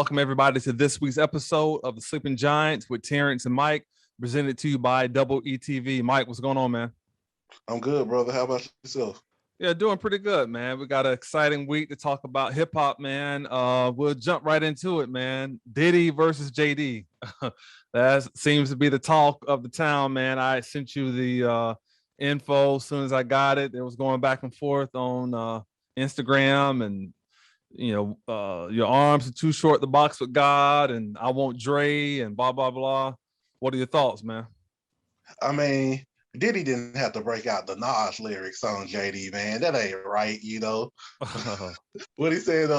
welcome everybody to this week's episode of the Sleeping Giants with Terrance and Mike, presented to you by Double ETV. Mike, what's going on, man? I'm good, brother. How about yourself? Yeah, doing pretty good, man. We got an exciting week to talk about hip hop, man. We'll jump right into it, man. Diddy versus JD. That seems to be the talk of the town, man. I sent you the info as soon as I got it. It was going back and forth on Instagram, and your arms are too short to box with God, and I want Dre, and blah blah blah. What are your thoughts, man? I mean, Diddy didn't have to break out the Nas lyrics on JD, man. That ain't right, you know. What he said,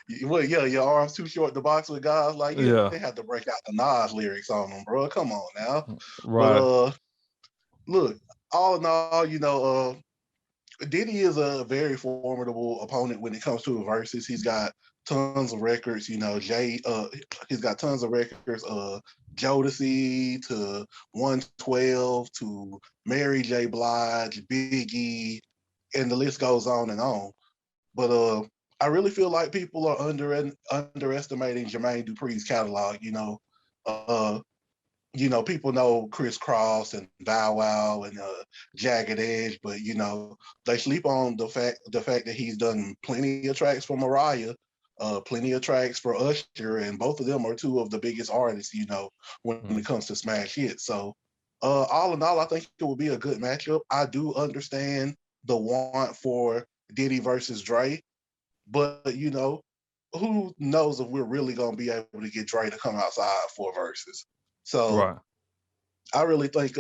your arms too short to box with guys. Like, you Yeah, didn't have to break out the Nas lyrics on them, bro. Come on now. But right. look, all in all, Diddy is a very formidable opponent when it comes to verses. He's got tons of records. He's got tons of records. Jodeci to 112 to Mary J. Blige, Biggie, and the list goes on and on. But I really feel like people are underestimating Jermaine Dupri's catalog. People know Chris Cross and Bow Wow and Jagged Edge, but they sleep on the fact that he's done plenty of tracks for Mariah, plenty of tracks for Usher, and both of them are two of the biggest artists, when it comes to smash hits. So, all in all, I think it will be a good matchup. I do understand the want for Diddy versus Dre, but who knows if we're really gonna be able to get Dre to come outside for verses. So Right. I really think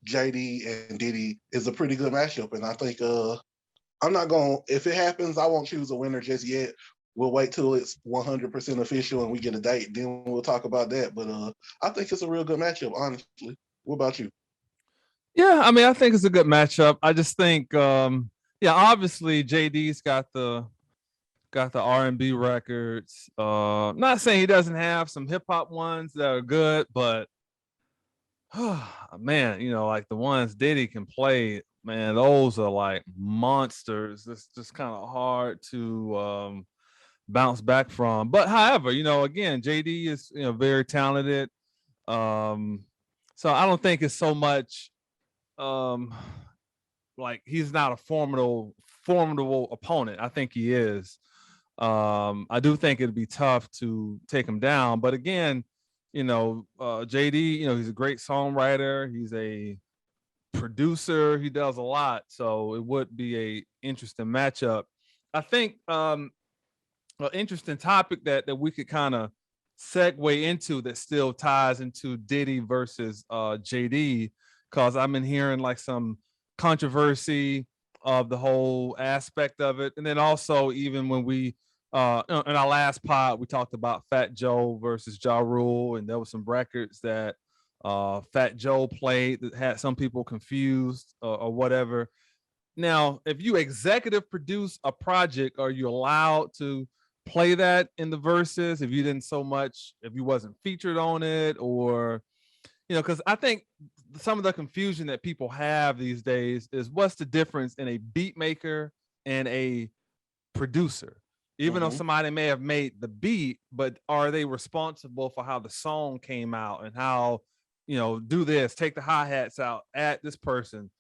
JD and Diddy is a pretty good matchup, and I think I'm not going. If it happens, I won't choose a winner just yet. We'll wait till it's 100% official and we get a date. Then we'll talk about that. But I think it's a real good matchup, honestly. What about you? Yeah, I mean, I think it's a good matchup. I just think, obviously JD's got the R&B records. Not saying he doesn't have some hip hop ones that are good, but man, like the ones Diddy can play, man, those are like monsters. It's just kind of hard to bounce back from. But however, again, JD is very talented. Um, so I don't think it's so much um like he's not a formidable opponent. I think he is. I do think it'd be tough to take him down, but again, JD, he's a great songwriter. He's a producer. He does a lot, so it would be a interesting matchup. I think an interesting topic that we could kind of segue into that still ties into Diddy versus JD, because I've been hearing like some controversy of the whole aspect of it. And then also, even when we in our last pod, we talked about Fat Joe versus Ja Rule, and there were some records that Fat Joe played that had some people confused or whatever. Now, if you executive produce a project, are you allowed to play that in the verses if you didn't so much, if you wasn't featured on it, or because I think some of the confusion that people have these days is what's the difference in a beat maker and a producer. Even though Mm-hmm. somebody may have made the beat, but are they responsible for how the song came out and how, do this, take the hi-hats out, add this person,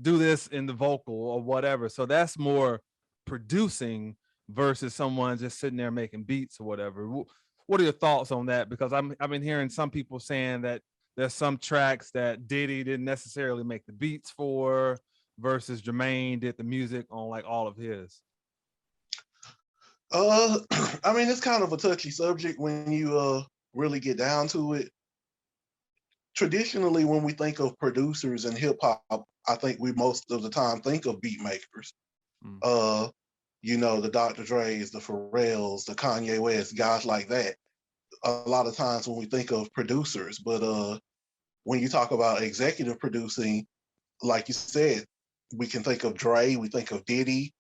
do this in the vocal or whatever. So that's more producing versus someone just sitting there making beats or whatever. What are your thoughts on that? Because I've been hearing some people saying that there's some tracks that Diddy didn't necessarily make the beats for versus Jermaine did the music on like all of his. I mean, it's kind of a touchy subject when you really get down to it. Traditionally, when we think of producers in hip hop, I think we most of the time think of beat makers. Mm. The Dr. Dre's, the Pharrells, the Kanye West, guys like that. A lot of times when we think of producers, but when you talk about executive producing, like you said, we can think of Dre, we think of Diddy,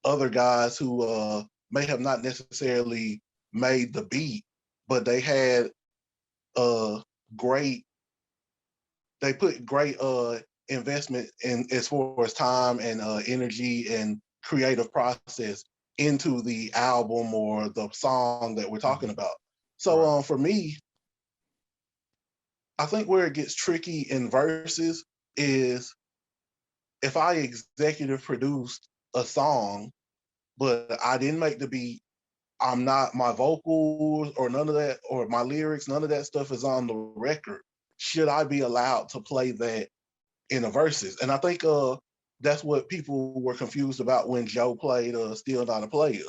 other guys who may have not necessarily made the beat, but they had great, they put great investment in as far as time and energy and creative process into the album or the song that we're talking about. So Right. for me, I think where it gets tricky in verses is if I executive produced a song, but I didn't make the beat, I'm not my vocals or none of that, or my lyrics, none of that stuff is on the record. Should I be allowed to play that in the verses? And I think that's what people were confused about when Joe played Still Not a Player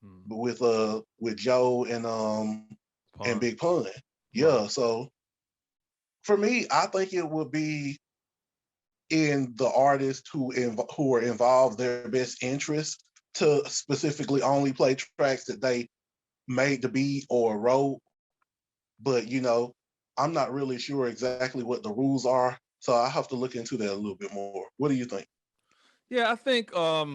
Mm. with Joe and Pun. Big Pun. Right. Yeah, so for me, I think it would be in the artists who are involved their best interest to specifically only play tracks that they made the beat or wrote. But I'm not really sure exactly what the rules are, so I have to look into that a little bit more. What do you think? Yeah, I think a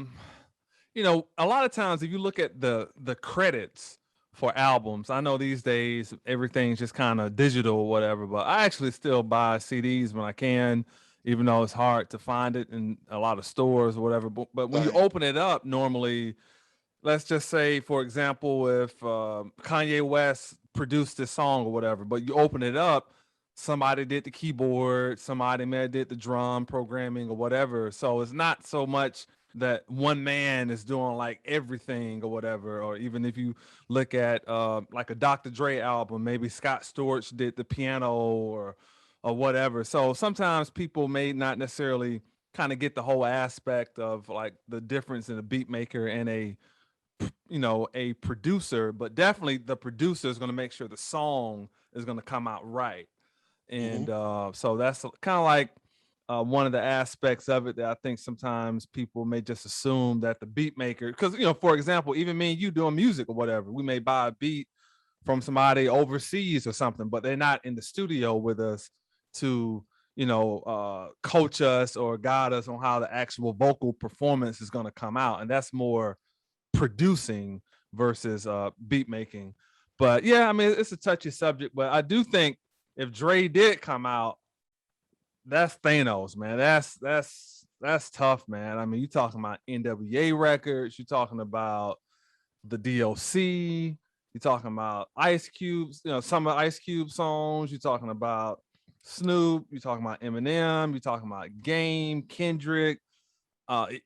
lot of times if you look at the credits for albums, I know these days everything's just kind of digital or whatever, but I actually still buy CDs when I can, even though it's hard to find it in a lot of stores or whatever. But when you Same. open it up, normally, let's just say, for example, if Kanye West produced this song or whatever, but you open it up, somebody did the keyboard, somebody may have did the drum programming or whatever. So it's not so much that one man is doing like everything or whatever. Or even if you look at like a Dr. Dre album, maybe Scott Storch did the piano or whatever. So sometimes people may not necessarily kind of get the whole aspect of like the difference in a beat maker and a producer, but definitely the producer is going to make sure the song is going to come out right. Hmm. And so that's kind of like one of the aspects of it that I think sometimes people may just assume that the beat maker, because for example, even me and you doing music or whatever, we may buy a beat from somebody overseas or something, but they're not in the studio with us to coach us or guide us on how the actual vocal performance is going to come out, and that's more producing versus beat making. But yeah, I mean, it's a touchy subject, but I do think if Dre did come out, that's Thanos, man. That's tough, man. I mean, you talking about NWA records, you talking about the DOC, you talking about Ice Cube's, some of Ice Cube songs, you talking about Snoop, you talking about Eminem, you talking about Game, Kendrick,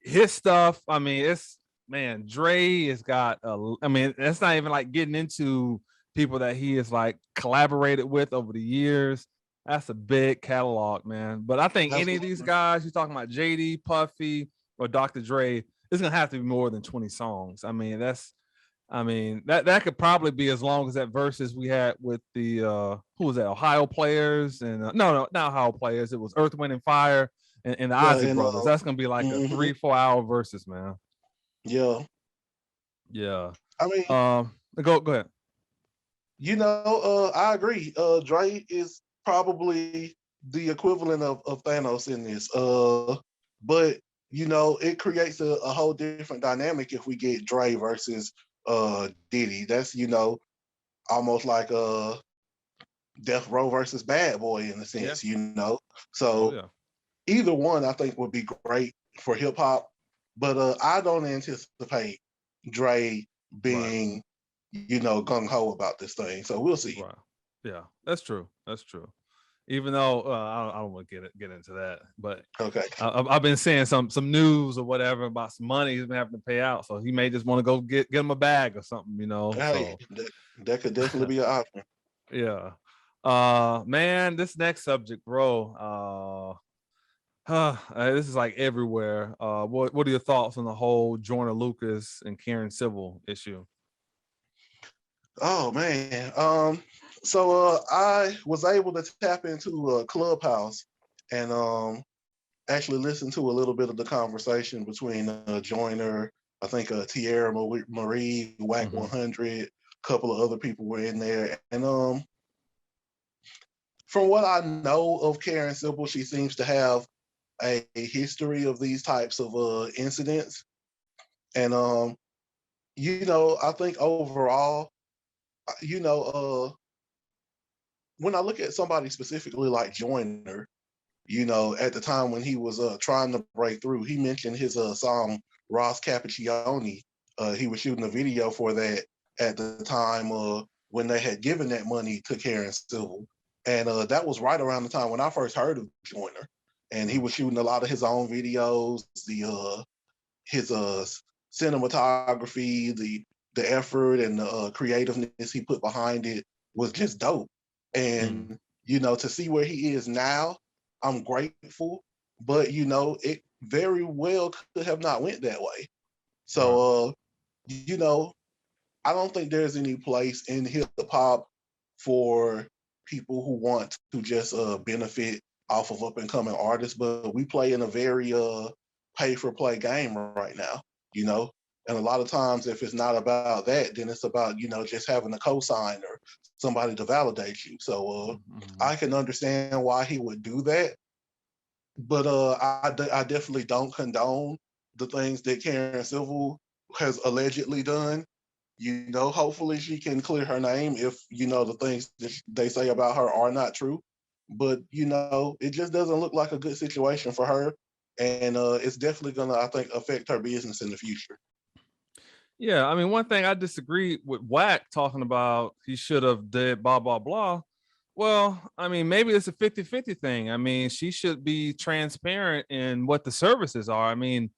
his stuff. I mean, it's man, Dre has got. I mean, that's not even like getting into people that he has like collaborated with over the years. That's a big catalog, man. But I think any of these Absolutely. guys, you're talking about JD, Puffy, or Dr. Dre, it's gonna have to be more than 20 songs. I mean, that could probably be as long as that verses we had with the who was that, Ohio players, and no, not Ohio players, it was Earth, Wind and Fire and the Yeah, Ozzy and brothers. That's gonna be like a mhm, 3-4 hour versus, man. yeah. Yeah. I mean, Go ahead. I agree. Dre is probably the equivalent of Thanos in this. But it creates a whole different dynamic if we get Dre versus Diddy. That's almost like Death Row versus Bad Boy in a Yeah. sense. Oh So yeah. either one I think would be great for hip hop. But I don't anticipate Dre Right. being, gung ho about this thing. So we'll see. Right. Yeah. That's true. That's true. Even though I don't want to get into that, but Okay. I've been seeing some news or whatever about some money he's been having to pay out, so he may just want to go get him a bag or something. Hey, So that could definitely be an option. yeah. Man, this next subject, bro. This is like everywhere. What are your thoughts on the whole Joyner Lucas and Karen Civil issue? Oh man. So I was able to tap into Clubhouse and actually listen to a little bit of the conversation between Joyner, I think Tierra Marie, Whack Mm-hmm. 100, a couple of other people were in there. And from what I know of Karen Civil, she seems to have a history of these types of incidents. And I think overall, you know, when I look at somebody specifically like Joyner, at the time when he was trying to break through, he mentioned his song Ross Cappuccioni He was shooting a video for that at the time when they had given that money to Karen Civil. And that was right around the time when I first heard of Joyner. And he was shooting a lot of his own videos, his cinematography, the effort and the creativeness he put behind it was just dope. And to see where he is now, I'm grateful. But it very well could have not went that way. So I don't think there's any place in hip hop for people who want to just benefit off of up and coming artists, but we play in a very pay for play game right now, you know. And a lot of times, if it's not about that, then it's about just having a cosign or somebody to validate you. So I can understand why he would do that, but I definitely don't condone the things that Karen Civil has allegedly done. Hopefully she can clear her name if the things that they say about her are not true. But it just doesn't look like a good situation for her, and it's definitely gonna, I think, affect her business in the future. Yeah, I mean, one thing I disagree with Whack talking about he should have did blah blah blah. Well, I mean, maybe it's a 50-50 thing. I mean, she should be transparent in what the services are. I mean,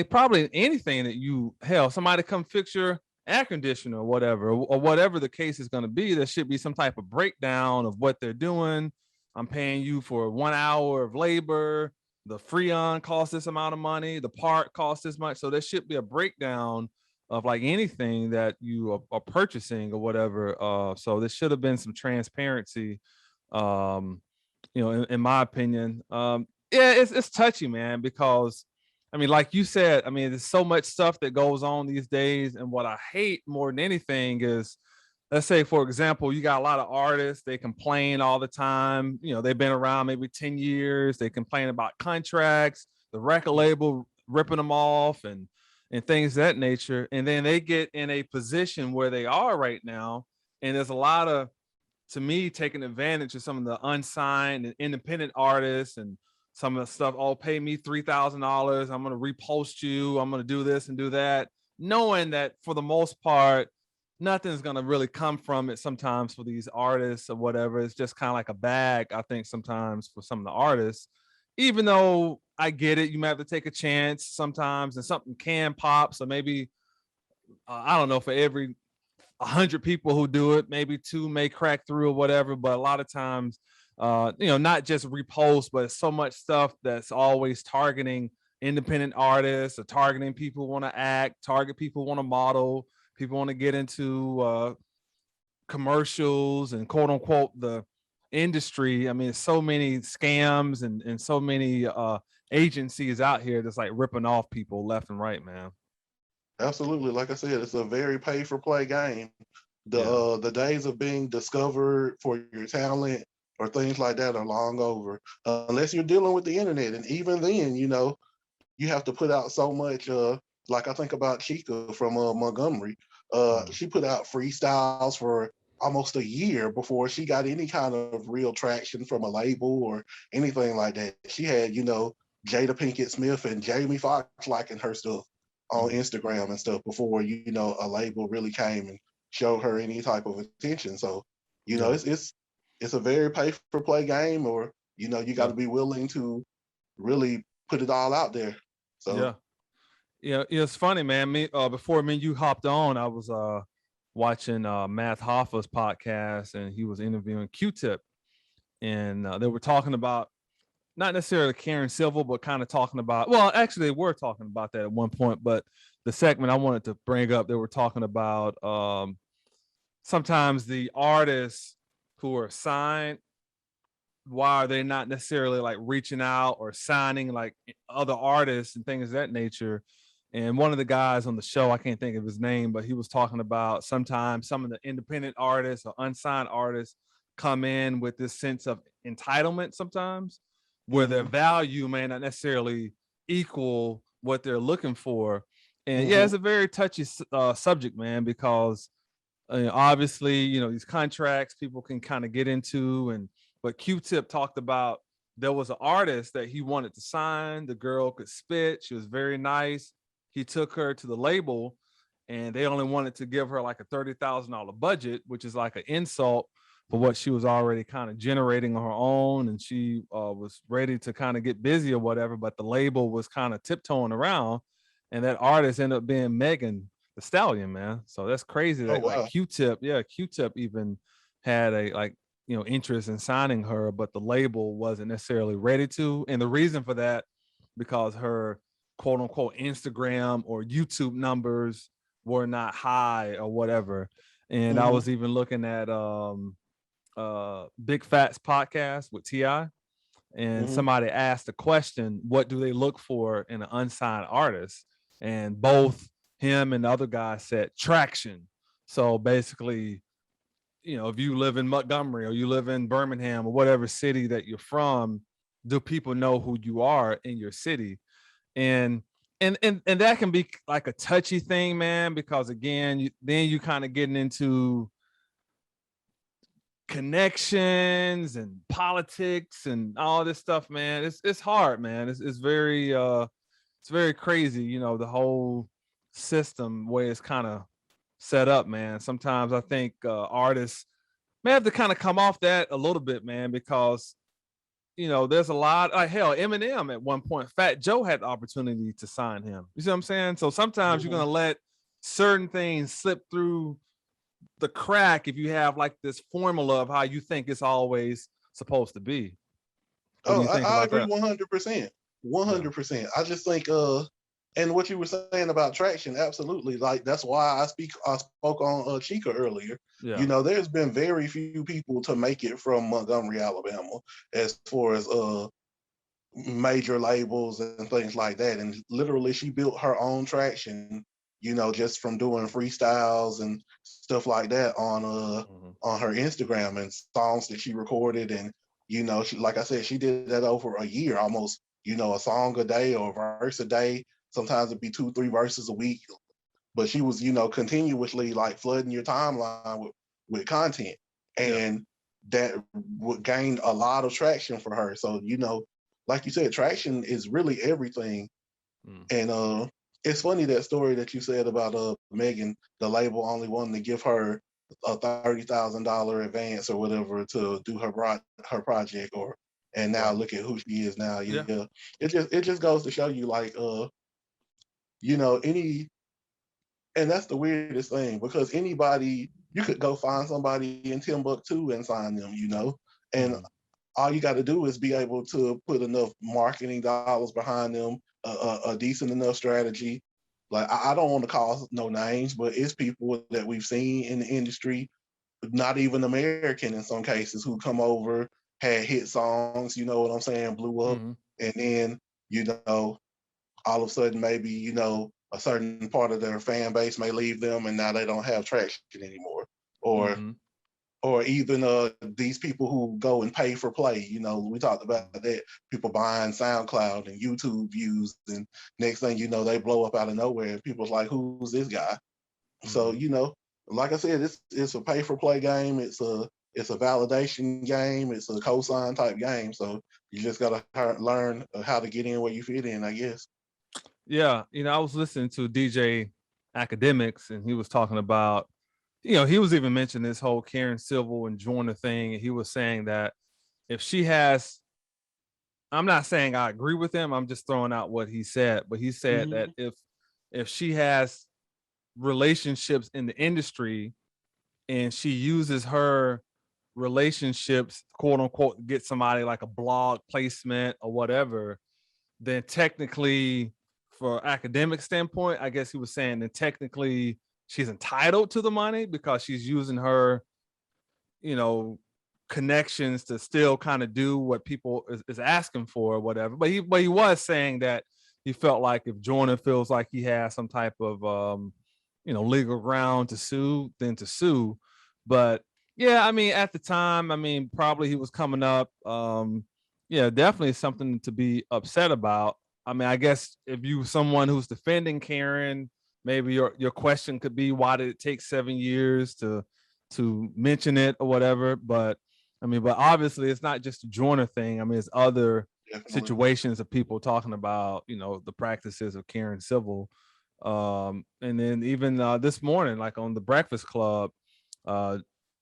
probably anything that somebody come fix your air conditioner or whatever the case is going to be, there should be some type of breakdown of what they're doing. I'm paying you for 1 hour of labor. The Freon costs this amount of money. The part costs this much. So there should be a breakdown of like anything that you are purchasing or whatever. So there should have been some transparency, in my opinion. Yeah, it's touchy, man, because I mean, like you said, I mean, there's so much stuff that goes on these days. And what I hate more than anything is, let's say, for example, you got a lot of artists, they complain all the time. They've been around maybe 10 years. They complain about contracts, the record label ripping them off and things of that nature. And then they get in a position where they are right now. And there's a lot of, to me, taking advantage of some of the unsigned and independent artists and some of the stuff. Oh, pay me $3,000. I'm going to repost you. I'm going to do this and do that, knowing that for the most part, nothing's going to really come from it sometimes for these artists or whatever. It's just kind of like a bag, I think, sometimes for some of the artists. Even though I get it, you might have to take a chance sometimes and something can pop. So maybe, I don't know, for every 100 people who do it, maybe two may crack through or whatever. But a lot of times, not just repost, but so much stuff that's always targeting independent artists or targeting people who want to act, target people who want to model, people want to get into commercials and quote unquote the industry. I mean, so many scams and so many agencies out here that's like ripping off people left and right, man. Absolutely, like I said, it's a very pay for play game. The Yeah. the days of being discovered for your talent or things like that are long over, unless you're dealing with the internet. And even then, you have to put out so much. Like I think about Chica from Montgomery. She put out freestyles for almost a year before she got any kind of real traction from a label or anything like that. She had, Jada Pinkett Smith and Jamie Foxx liking her stuff on Instagram and stuff before a label really came and showed her any type of attention. So Yeah. it's a very pay for play game, or you got Yeah. to be willing to really put it all out there. So Yeah. Yeah, it's funny, man. Before me and you hopped on, I was watching Matt Hoffa's podcast, and he was interviewing Q-Tip, and they were talking about not necessarily Karen Civil, but kind of talking about. Well, actually, they were talking about that at one point, but the segment I wanted to bring up, they were talking about sometimes the artists who are signed, why are they not necessarily like reaching out or signing like other artists and things of that nature? And one of the guys on the show, I can't think of his name, but he was talking about sometimes some of the independent artists or unsigned artists come in with this sense of entitlement sometimes, where their value may not necessarily equal what they're looking for. And yeah, it's a very touchy subject, man, because obviously, these contracts people can kind of get into. And but Q-Tip talked about there was an artist that he wanted to sign. The girl could spit. She was very nice. He took her to the label, and they only wanted to give her like a $30,000 budget, which is like an insult for what she was already kind of generating on her own, and she was ready to kind of get busy or whatever. But the label was kind of tiptoeing around, and that artist ended up being Megan the Stallion, man. So that's crazy Oh that like wow. Q-Tip, yeah, Q-Tip even had a like interest in signing her, but the label wasn't necessarily ready to. And the reason for that, because her quote unquote Instagram or YouTube numbers were not high or whatever. And I Hmm. was even looking at Big Fat's podcast with Ti, and Hmm. somebody asked the question, what do they look for in an unsigned artist? And both him and the other guy said traction. So basically, if you live in Montgomery or you live in Birmingham or whatever city that you're from, do people know who you are in your city? And and that can be like a touchy thing, man, because again, then you kind of getting into connections and politics and all this stuff, man. It's hard, man. It's very crazy, the whole system way it's kind of set up, man. Sometimes I think artists may have to kind of come off that a little bit, man, because there's a lot. Like hell, Eminem at one point, Fat Joe had the opportunity to sign him. You see what I'm saying? So sometimes you're Hmm. gonna let certain things slip through the crack if you have like this formula of how you think it's always supposed to be. What do Oh, you think I about agree that? 100%. Yeah. 100%. I just think and what you were saying about traction, absolutely. Like that's why I spoke on Chica earlier. Yeah. There's been very few people to make it from Montgomery, Alabama, as far as major labels and things like that. And literally she built her own traction, just from doing freestyles and stuff like that Mhm. on her Instagram and songs that she recorded. And she, like I said, she did that over a year almost, a song a day or a verse a day. Sometimes it'd be 2 3 verses a week, but she was continuously like flooding your timeline with content. Yeah. And that would gain a lot of traction for her. So like you said, traction is really everything. Mm. And it's funny that story that you said about Megan, the label only wanting to give her a $30,000 advance or whatever to do her project, or and now Right. look at who she is now. Yeah. Yeah, it just goes to show you like any, and that's the weirdest thing, because anybody, you could go find somebody in Timbuktu and sign them, and Mhm. all you got to do is be able to put enough marketing dollars behind them, a decent enough strategy. Like I don't want to call no names, but it's people that we've seen in the industry, not even American in some cases, who come over, had hit songs, you know what I'm saying, blew up, Mhm. and then you know all of a sudden maybe a certain part of their fan base may leave them, and now they don't have traction anymore, or Mhm. even these people who go and pay for play. We talked about Mhm. that. People buying SoundCloud and YouTube views, and next thing you know, they blow up out of nowhere. And people's like, "Who's this guy?" So Mhm. like I said, it's a pay for play game. It's a validation game. It's a cosign type game. So you just gotta learn how to get in where you fit in, I guess. Yeah. I was listening to DJ Academics, and he was talking about, he was even mentioning this whole Karen Civil and Joyner thing. And he was saying that if she has, I'm not saying I agree with him, I'm just throwing out what he said, but he said that Hmm. if she has relationships in the industry and she uses her relationships, quote unquote, to get somebody like a blog placement or whatever, then technically, for academic standpoint, I guess he was saying that technically she's entitled to the money because she's using her, you know, connections to still kind of do what people is asking for or whatever. But he was saying that he felt like if Jordan feels like he has some type of legal ground to sue, then to sue. But yeah, I mean, at the time, I mean, probably he was coming up. Yeah, definitely something to be upset about. I mean, I guess if you someone who's defending Karen, maybe your question could be, why did it take 7 years to mention it or whatever? But I mean, but obviously it's not just a Joyner thing. I mean, it's other Definitely. situations of people talking about, the practices of Karen Civil. And then even this morning, like on the Breakfast Club, uh,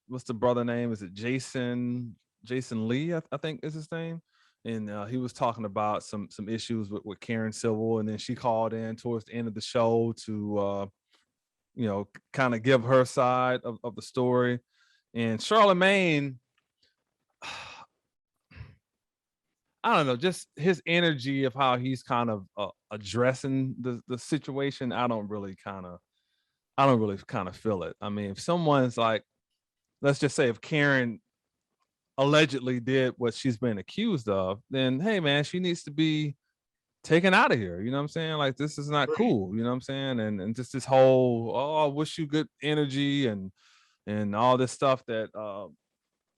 what's the brother name? Is it Jason Lee? I think is his name. And he was talking about some issues with Karen Civil, and then she called in towards the end of the show to kind of give her side of the story. And Charlemagne, I don't know, just his energy of how he's kind of addressing the situation. I don't really kind of feel it. I mean, if someone's like, let's just say if Karen allegedly did what she's been accused of, then hey man, she needs to be taken out of here. You know what I'm saying? Like this is not Agreed. cool. You know what I'm saying? And just this whole I wish you good energy and all this stuff that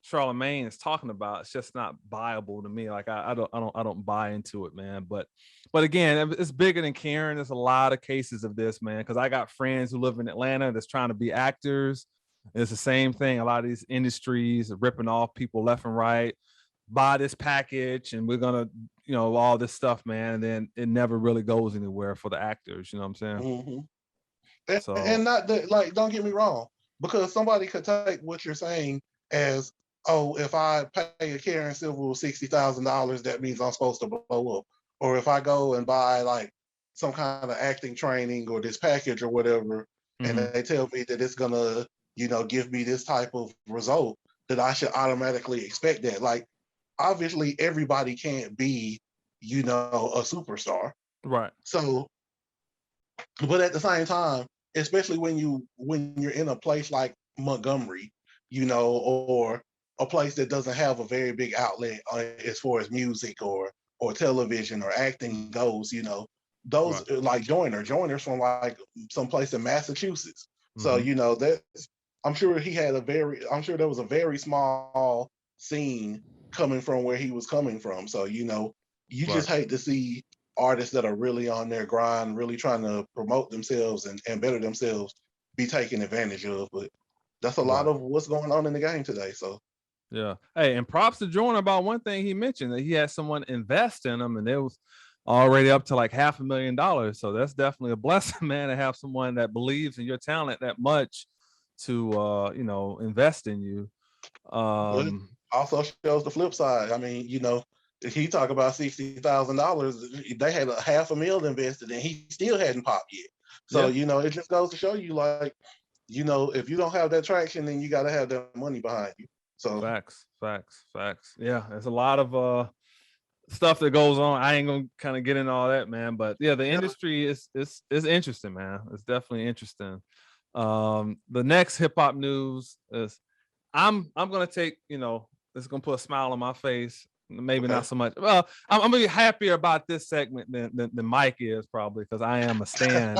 Charlemagne is talking about, it's just not viable to me. Like I don't buy into it, man. But again, it's bigger than Karen. There's a lot of cases of this, man. Because I got friends who live in Atlanta that's trying to be actors. It's the same thing. A lot of these industries are ripping off people left and right. Buy this package, and we're gonna, all this stuff, man. And then it never really goes anywhere for the actors. You know what I'm saying? Hmm. So And not that, like, don't get me wrong, because somebody could take what you're saying as, oh, if I pay a Karen Civil $60,000, that means I'm supposed to blow up. Or if I go and buy like some kind of acting training or this package or whatever, and mhm. they tell me that it's gonna, give me this type of result, that I should automatically expect that. Like, obviously, everybody can't be, a superstar. Right. So, but at the same time, especially when you're in a place like Montgomery, or a place that doesn't have a very big outlet as far as music or television or acting goes, those Right. like Joyner's from like someplace in Massachusetts. So, Hmm. that's I'm sure there was a very small scene coming from where he was coming from. So, you just Right. hate to see artists that are really on their grind, really trying to promote themselves and better themselves, be taken advantage of. But that's a lot Right. of what's going on in the game today. So, Yeah. Hey, and props to Jordan about one thing he mentioned that he had someone invest in him, and it was already up to like $500,000. So that's definitely a blessing, man, to have someone that believes in your talent that much to invest in you. but Um, also shows the flip side. I mean, if he talk about $60,000, they had a half a mil invested and he still hadn't popped yet. So, yeah. it just goes to show you, like, if you don't have that traction, then you got to have that money behind you. So, Facts, facts, facts. Yeah, there's a lot of stuff that goes on. I ain't gonna kind of get into all that, man. But yeah, the yeah. industry is interesting, man. It's definitely interesting. The next hip hop news is I'm gonna take, it's gonna put a smile on my face. Maybe Okay. not so much. Well, I'm gonna be happier about this segment than Mike is probably because I am a stan.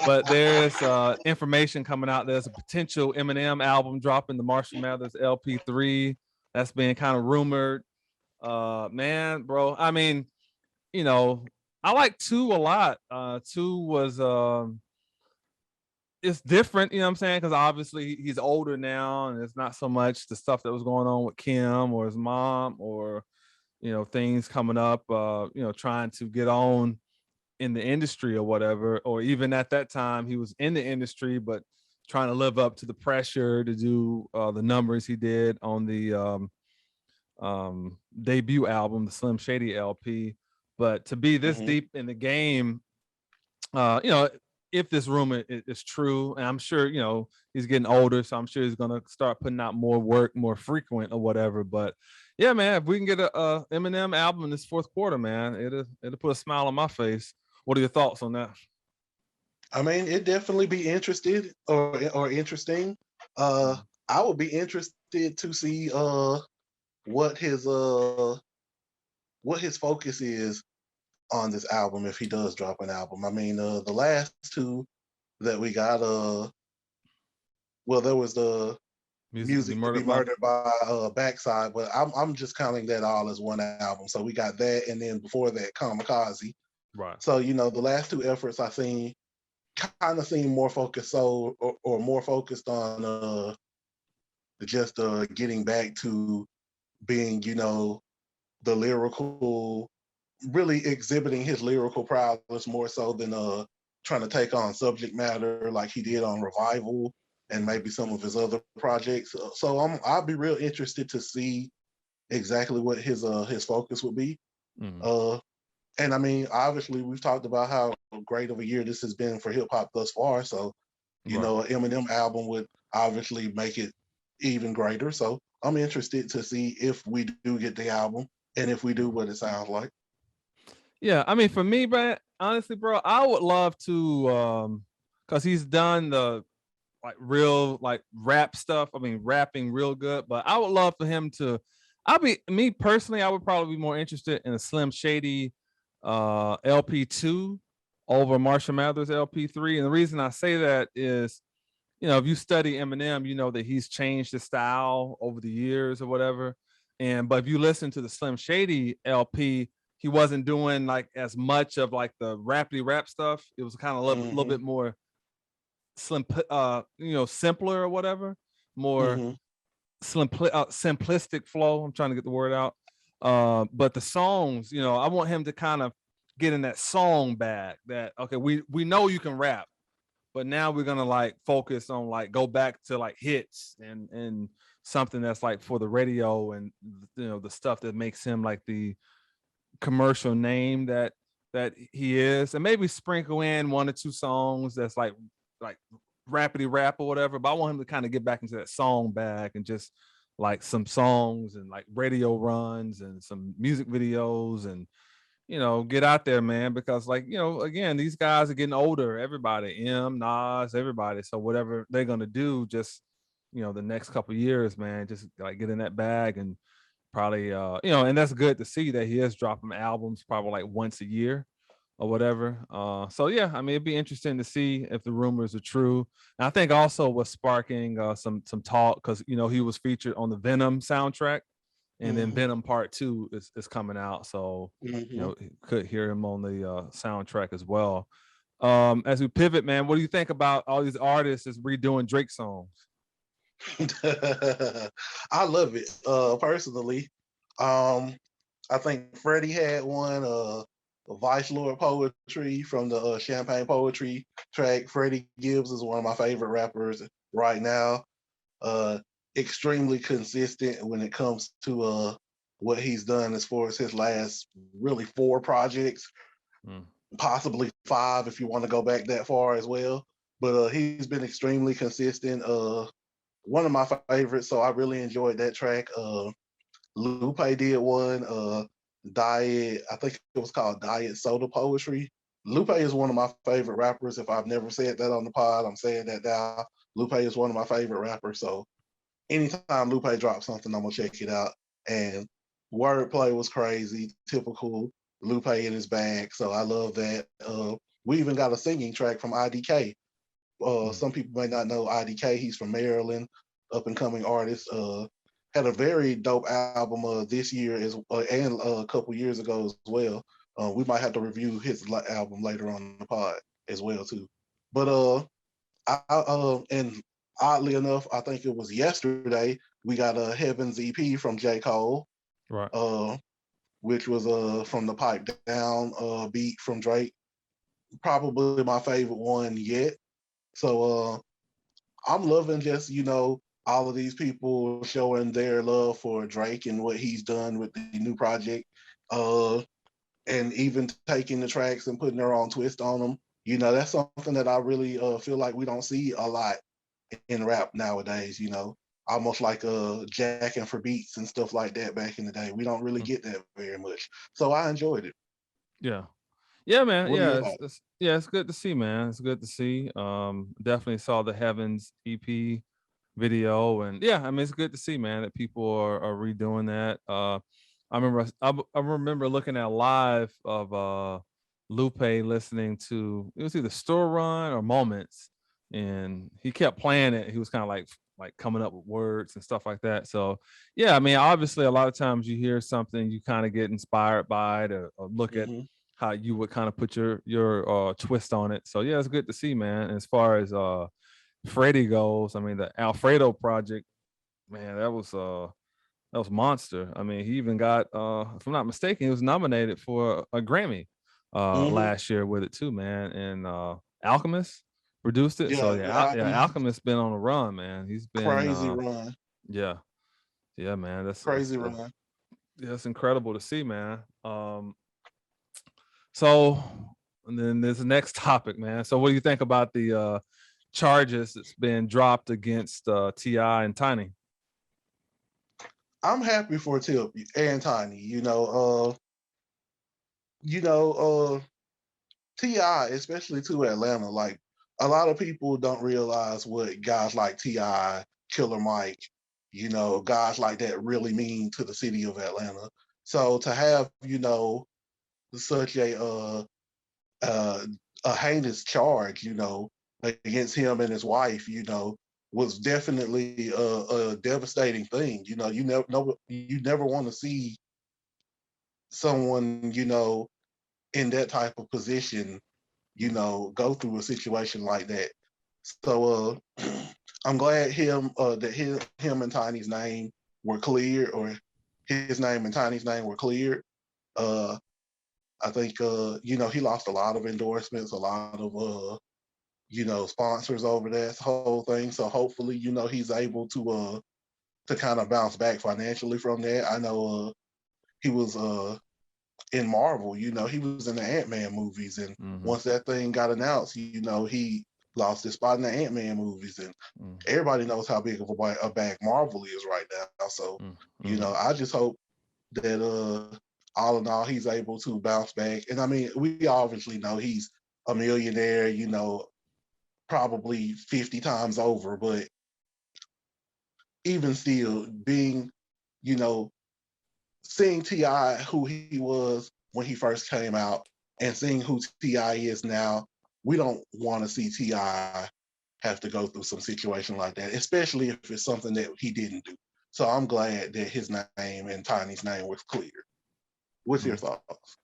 But there's information coming out. There's a potential Eminem album dropping the Marshall Mathers LP3. That's being kind of rumored. Man, bro. I mean, you know, I like Two a lot. Two was it's different, you know what I'm saying? Because obviously he's older now, and it's not so much the stuff that was going on with Kim or his mom or things coming up, trying to get on in the industry or whatever, or even at that time he was in the industry, but trying to live up to the pressure to do the numbers he did on the debut album, the Slim Shady LP. But to be this Hmm. deep in the game, uh, you know, if this rumor is true, and I'm sure, he's getting older, so I'm sure he's gonna start putting out more work, more frequent or whatever. But yeah, man, if we can get a Eminem album in this fourth quarter, man, it'll put a smile on my face. What are your thoughts on that? I mean, it definitely be interested or interesting. Uh, Mm. I would be interested to see what his what his focus is on this album if he does drop an album. I mean, the last two that we got, well, there was the Music to be Music to Be murdered by. Murdered by Backside, but I'm just counting that all as one album. So we got that, and then before that, Kamikaze. Right. So, the last two efforts I seen kind of seem more focused, or more focused on just getting back to being, the lyrical, really exhibiting his lyrical prowess more so than trying to take on subject matter like he did on Revival and maybe some of his other projects. So I'll be real interested to see exactly what his focus would be. Mm. Uh, and I mean, obviously, we've talked about how great of a year this has been for hip hop thus far. So, you Right. know, an Eminem album would obviously make it even greater. So, I'm interested to see if we do get the album and if we do, what it sounds like. Yeah, I mean, for me, bro, honestly, bro, I would love to, cause he's done the like real like rap stuff. I mean, rapping real good, but I would love for him to. I'll be me personally. I would probably be more interested in a Slim Shady LP2 over Marshall Mathers LP3. And the reason I say that is, if you study Eminem, you know that he's changed his style over the years or whatever. And but if you listen to the Slim Shady LP, he wasn't doing like as much of like the rappity rap stuff. It was kind of a little Mm-hmm. bit more simpler or whatever, more Mm-hmm. simplistic flow. I'm trying to get the word out. But the songs, I want him to kind of get in that song bag that, okay, we know you can rap, but now we're gonna like focus on like go back to like hits and something that's like for the radio and the stuff that makes him like the commercial name that he is, and maybe sprinkle in one or two songs that's like rapidy rap or whatever. But I want him to kind of get back into that song bag and just like some songs and like radio runs and some music videos and get out there, man, because like, again, these guys are getting older. Everybody, Nas, everybody. So whatever they're gonna do, just the next couple of years, man, just like get in that bag and probably and that's good to see that he is dropping albums probably like once a year or whatever. So yeah, I mean, it'd be interesting to see if the rumors are true. And I think also what's sparking some talk, because he was featured on the Venom soundtrack, and then Mm-hmm. Venom Part 2 is coming out. So Mm-hmm. you could hear him on the soundtrack as well. As we pivot, man, what do you think about all these artists is redoing Drake songs? I love it. Personally, um, I think Freddie had one. Vice Lord Poetry from the Champagne Poetry track. Freddie Gibbs is one of my favorite rappers right now. Uh, Extremely consistent when it comes to what he's done as far as his last really 4 projects, Mm. possibly 5 if you want to go back that far as well. But he's been extremely consistent. One of my favorites, so I really enjoyed that track. Lupe did one, Diet, I think it was called Diet Soda Poetry. Lupe is one of my favorite rappers. If I've never said that on the pod, I'm saying that now. Lupe is one of my favorite rappers. So anytime Lupe drops something, I'm gonna check it out. And wordplay was crazy, typical Lupe in his bag. So I love that. We even got a singing track from IDK. Mm. Some people may not know IDK. He's from Maryland, up and coming artist. Had a very dope album this year and a couple years ago as well. We might have to review his album later on the pod as well too. But and oddly enough, I think it was yesterday we got a Heaven's EP from J. Cole, Right. uh, which was from the Pipe Down beat from Drake. Probably my favorite one yet. So I'm loving just, all of these people showing their love for Drake and what he's done with the new project. Uh, and even taking the tracks and putting their own twist on them. That's something that I really feel like we don't see a lot in rap nowadays, almost like jacking for beats and stuff like that back in the day. We don't really Mm. get that very much. So I enjoyed it. Yeah. Yeah, man. What are Yeah, your it's, thoughts? it's yeah, it's good to see, man. It's good to see. Definitely saw the Heavens EP video, and yeah, I mean, it's good to see, man, that people are redoing that. I remember looking at live of Lupe listening to, it was either Store Run or Moments, and he kept playing it. He was kind of like coming up with words and stuff like that. So yeah, I mean, obviously, a lot of times you hear something, you kind of get inspired by it, or look at Hmm. how you would kind of put your twist on it. So yeah, it's good to see, man. And as far as Freddie goes, I mean, the Alfredo project, man, that was monster. I mean, he even got if I'm not mistaken, he was nominated for a Grammy Hmm. last year with it too, man. And Alchemist produced it. So Yeah, yeah, the Alchemist, Alchemist's been on a run, man. He's been crazy run, yeah, yeah, man. crazy run. That's incredible to see, man. So and then there's the next topic, man. So what do you think about the charges that's been dropped against T.I. and Tiny? I'm happy for Tip and Tiny. You know, Ti, especially to Atlanta, like a lot of people don't realize what guys like Ti, Killer Mike, guys like that really mean to the city of Atlanta. So to have, such uh a heinous charge, against him and his wife, was definitely a devastating thing. You never want to see someone, in that type of position, go through a situation like that. So I'm glad him and Tiny's name were cleared, or his name and Tiny's name were cleared. Uh, I think he lost a lot of endorsements, a lot of sponsors over that whole thing. So hopefully, he's able to kind of bounce back financially from that. I know he was in Marvel, he was in the Ant-Man movies, and Mm-hmm. once that thing got announced, he lost his spot in the Ant-Man movies, and Mm-hmm. everybody knows how big of a bag Marvel is right now. So, Mm-hmm. I just hope that all in all he's able to bounce back. And I mean, we obviously know he's a millionaire, probably 50 times over, but even still being, you know, seeing T.I. who he was when he first came out and seeing who T.I. is now, we don't want to see T.I. have to go through some situation like that, especially if it's something that he didn't do. So I'm glad that his name and Tiny's name was clear. What's your Mm-hmm. thoughts?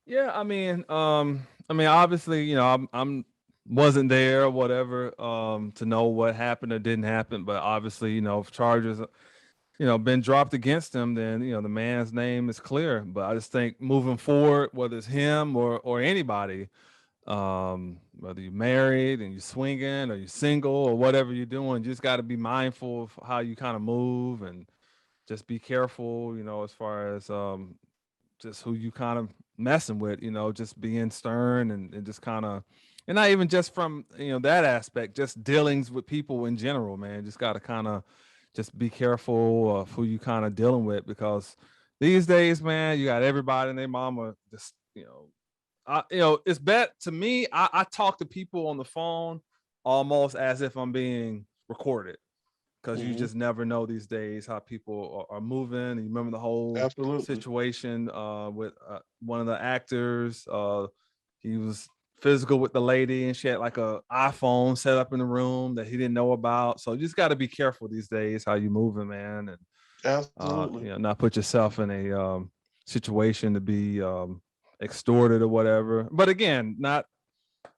Yeah, I mean, obviously, I'm wasn't there or whatever, to know what happened or didn't happen, but obviously, if charges, been dropped against him, then the man's name is clear. But I just think moving forward, whether it's him or anybody, whether you're married and you're swinging or you're single or whatever you're doing, you just got to be mindful of how you kind of move and just be careful, as far as just who you kind of messing with, just being stern and just kind of, and not even just from, that aspect, just dealings with people in general, man. Just got to kind of just be careful of who you kind of dealing with, because these days, man, you got everybody and their mama just, it's better to me. I talk to people on the phone almost as if I'm being recorded, because you Mm-hmm. just never know these days how people are moving. And you remember the whole Absolutely. situation with one of the actors. He was physical with the lady, and she had like a iPhone set up in the room that he didn't know about. So you just got to be careful these days how you moving, man, and Absolutely. not put yourself in a situation to be extorted or whatever. But again, not,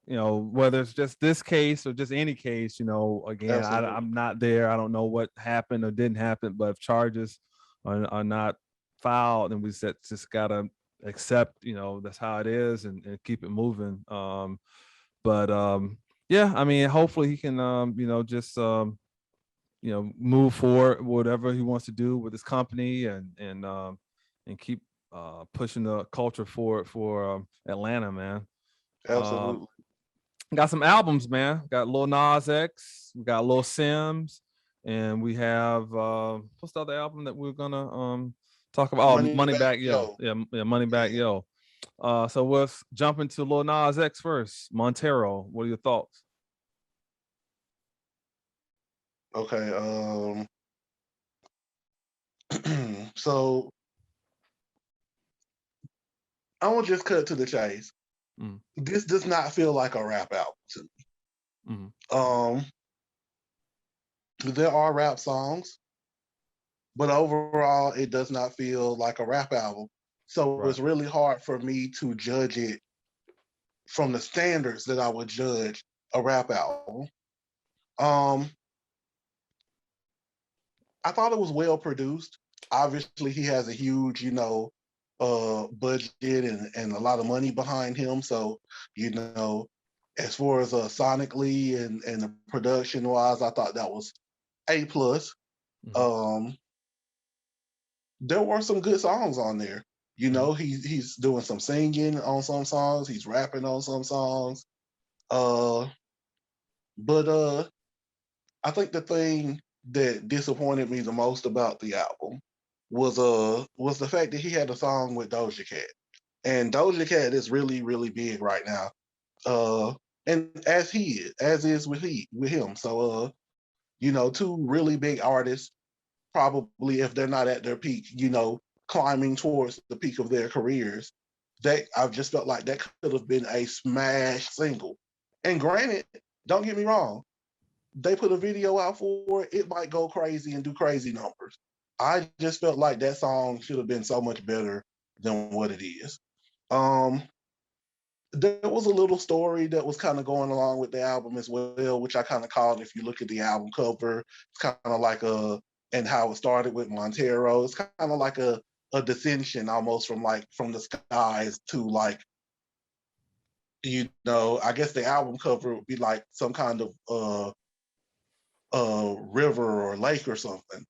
whether it's just this case or just any case, again, Absolutely. I'm not there. I don't know what happened or didn't happen, but if charges are not filed, then we just gotta accept, that's how it is, and keep it moving. But yeah, I mean, hopefully he can, just move forward, whatever he wants to do with his company, and keep pushing the culture forward for Atlanta, man. Um, Absolutely. got some albums, man. Got Lil Nas X, we got Lil Sims, and we have what's the other album that we're gonna talk about? Oh, Money back, Moneybagg Yo. yo. Yeah, yeah, Moneybagg Yeah. Yo. So let's jump into Lil Nas X first. Montero, what are your thoughts? Okay. So I will just cut to the chase. Mm, This does not feel like a rap album to me. mm, There are rap songs, but overall, it does not feel like a rap album. So right. it's really hard for me to judge it from the standards that I would judge a rap album. Um, I thought it was well produced. Obviously, he has a huge, budget and a lot of money behind him. So, you know, as far as sonically and the production wise, I thought that was A plus. Mhm. Um, there were some good songs on there. You Mhm. know, he's doing some singing on some songs, he's rapping on some songs. Uh, but I think the thing that disappointed me the most about the album was the fact that he had a song with Doja Cat. And Doja Cat is really, really big right now. And as is with him. So you know, two really big artists, probably if they're not at their peak, you know, climbing towards the peak of their careers, that I've just felt like that could have been a smash single. And granted, don't get me wrong, they put a video out for it, it might go crazy and do crazy numbers. I just felt like that song should have been so much better than what it is. Um, there was a little story that was kind of going along with the album as well, which I kind of called. If you look at the album cover, it's kind of like and how it started with Montero. It's kind of like a dissension almost from the skies to like, you know, I guess the album cover would be like some kind of river or lake or something.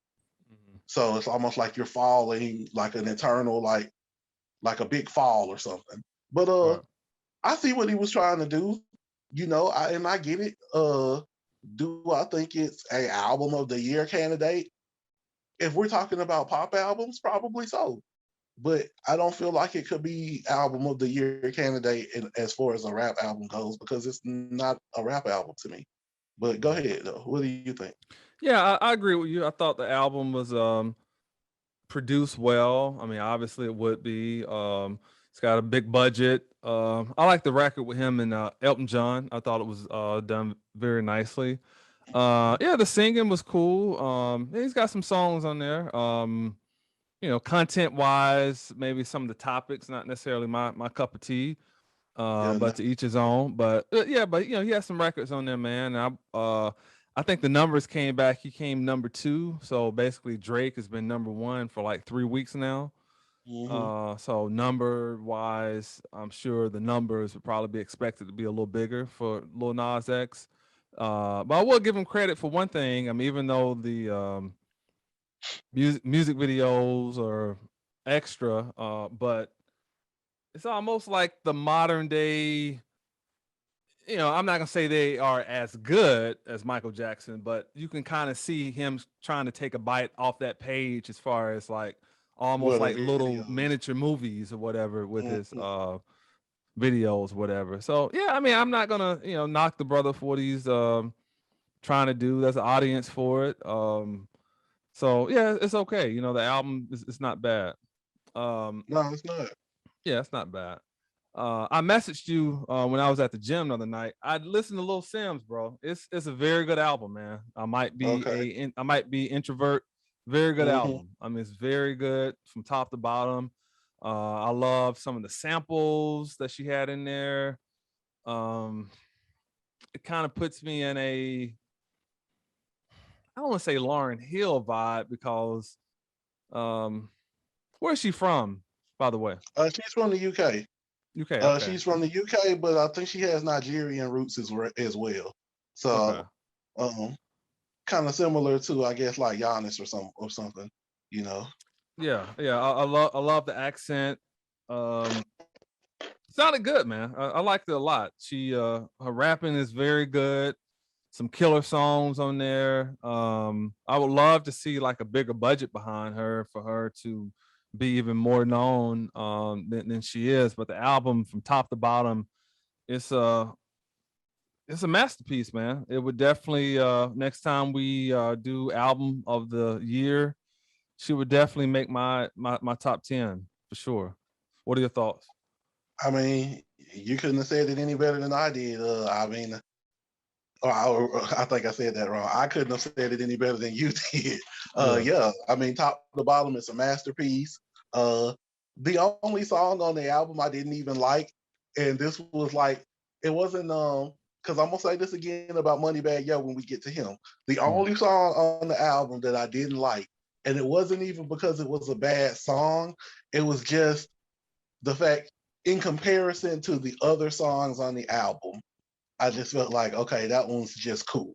Mhm. So it's almost like you're falling, like an eternal, like a big fall or something. But Right. I see what he was trying to do. You know, I get it. Do I think it's a album of the year candidate? If we're talking about pop albums, probably so. But I don't feel like it could be album of the year candidate as far as a rap album goes because it's not a rap album to me. But go Mhm. ahead though. What do you think? Yeah, I agree with you. I thought the album was produced well. I mean, obviously it would be. It's got a big budget. I like the record with him and Elton John. I thought it was done very nicely. Yeah, the singing was cool. Yeah, he's got some songs on there. You know, content wise, maybe some of the topics not necessarily my cup of tea. Yeah, no, But to each his own. But yeah, but you know, he has some records on there, man. I think the numbers came back. He came number two. So basically, Drake has been number one for like 3 weeks now. hmm So number wise, I'm sure the numbers would probably be expected to be a little bigger for Lil Nas X. But I will give him credit for one thing. I mean, even though the music videos are extra, but it's almost like the modern day. You know, I'm not gonna say they are as good as Michael Jackson, but you can kind of see him trying to take a bite off that page as far as like almost what the like little videos. miniature movies or whatever with his Mhm. videos, whatever. So yeah, I mean, I'm not gonna knock the brother for what he's trying to do. There's an audience for it. So yeah, it's okay. You know, the album is it's not bad. Um, No, it's not. yeah, it's not bad. I messaged you when I was at the gym the other night. I listened to Lil Simz, bro. It's a very good album, man. Okay. I might be introvert. Very good hmm album. I mean, it's very good from top to bottom. I love some of the samples that she had in there. Um, it kind of puts me in a I don't want to say Lauren Hill vibe because um, where's she from, by the way? She's from the UK. UK. Okay. She's from the UK, but I think she has Nigerian roots as well. Okay. So, kind of similar to, I guess, like Giannis or something. You know. Yeah, yeah. I love the accent. Um, sounded good, man. I liked it a lot. Her rapping is very good. Some killer songs on there. I would love to see like a bigger budget behind her for her to be even more known than she is. But the album from top to bottom, it's a it's a masterpiece, man. It would definitely next time we do album of the year, she would definitely make my top 10 for sure. What are your thoughts? I mean, you couldn't have said it any better than I did. I mean, I think I said that wrong. I couldn't have said it any better than you did. Yeah. Yeah, I mean, top to bottom, it's a masterpiece. Uh, the only song on the album I didn't even like, and this was like, it wasn't because I'm gonna say this again about Moneybagg Yo when we get to him. The Mm. only song on the album that I didn't like, and it wasn't even because it was a bad song. It was just the fact, in comparison to the other songs on the album, I just felt like, okay, that one's just cool.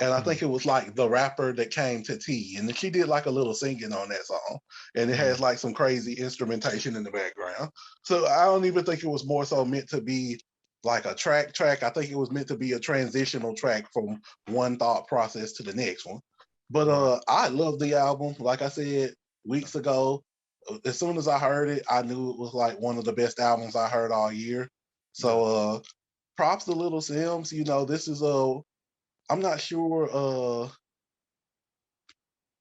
And I Mhm. think it was like the rapper that came to tea, and then she did like a little singing on that song, and it has Mhm. like some crazy instrumentation in the background. So I don't even think it was more so meant to be like a track. I think it was meant to be a transitional track from one thought process to the next one. But Right. I love the album. Like I said weeks ago, as soon as I heard it, I knew it was like one of the best albums I heard all year. Yeah. So props to Little Sims. You know, this is a I'm not sure.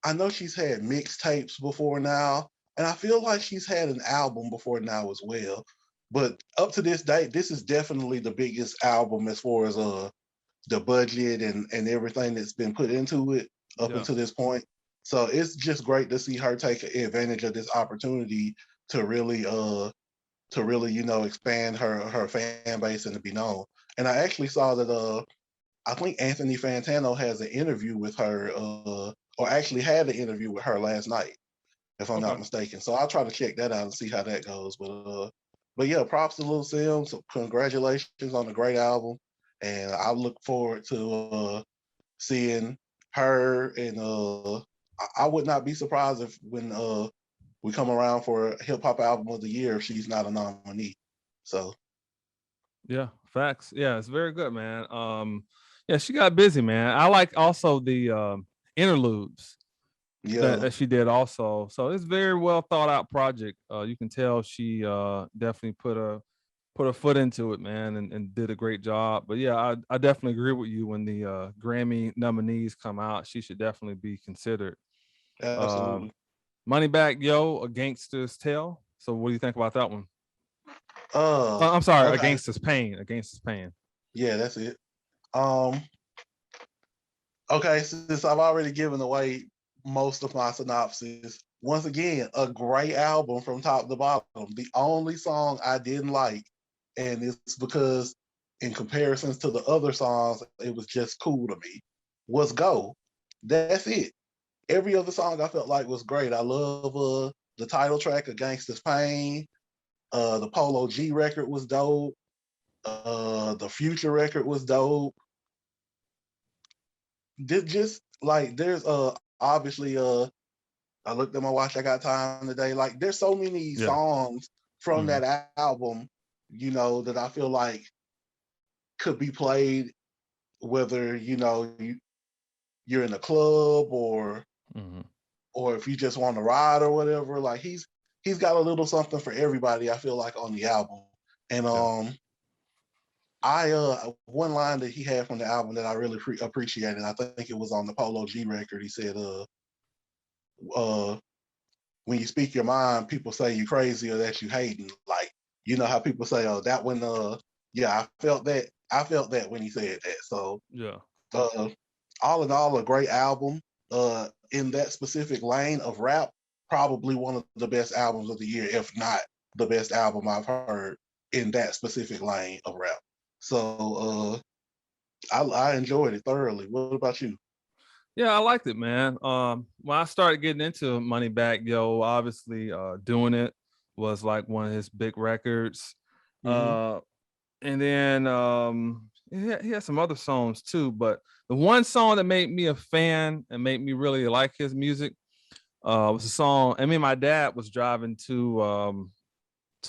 I know she's had mixtapes before now, and I feel like she's had an album before now as well. But up to this date, this is definitely the biggest album as far as the budget and everything that's been put into it up Yeah. until this point. So it's just great to see her take advantage of this opportunity to really expand her fan base and to be known. And I actually saw that I think Anthony Fantano has an interview with her, or actually had an interview with her last night, if I'm not Okay. mistaken. So I'll try to check that out and see how that goes. But yeah, props to Lil Sims. Congratulations on a great album, and I look forward to seeing her. And I would not be surprised if when we come around for Hip Hop Album of the Year, if she's not a nominee. So Yeah. Facts. Yeah, it's very good, man. Yeah, she got busy, man. I like also the interludes that, yeah, that she did also. So it's very well thought out project. You can tell she definitely put her foot into it, man, and did a great job. But yeah, I definitely agree with you. When the Grammy nominees come out, she should definitely be considered. Um, absolutely. Moneybagg Yo, A Gangster's Tale. So what do you think about that one? Uh, I'm sorry, A okay, Gangster's Pain. A Gangster's Pain. yeah, that's it. Um, okay, since I've already given away most of my synopsis, once again, a great album from top to bottom. The only song I didn't like, and it's because in comparisons to the other songs, it was just cool to me, was Go. That's it. Every other song I felt like was great. I love the title track of Gangsta's Pain. The Polo G record was dope. The Future record was dope. Just like there's obviously I looked at my watch, I got time today. Like there's so many Yeah. songs from Hmm. that album, that I feel like could be played whether you're in a club Hmm. or if you just want to ride or whatever. Like he's got a little something for everybody, I feel like, on the album. And Yeah. I one line that he had from the album that I really appreciated, I think it was on the Polo G record. He said uh when you speak your mind, people say you crazy or that you hating. Like, you know how people say, "Oh, that one." Yeah, I felt that. I felt that when he said that. So, Yeah. uh, all in all, a great album. In that specific lane of rap, probably one of the best albums of the year, if not the best album I've heard in that specific lane of rap. So, I enjoyed it thoroughly. What about you? Yeah, I liked it, man. When I started getting into Moneybagg Yo, obviously, doing it was like one of his big records. Hmm. Uh, and then he had some other songs too, but the one song that made me a fan and made me really like his music was a song. I mean, my dad was driving to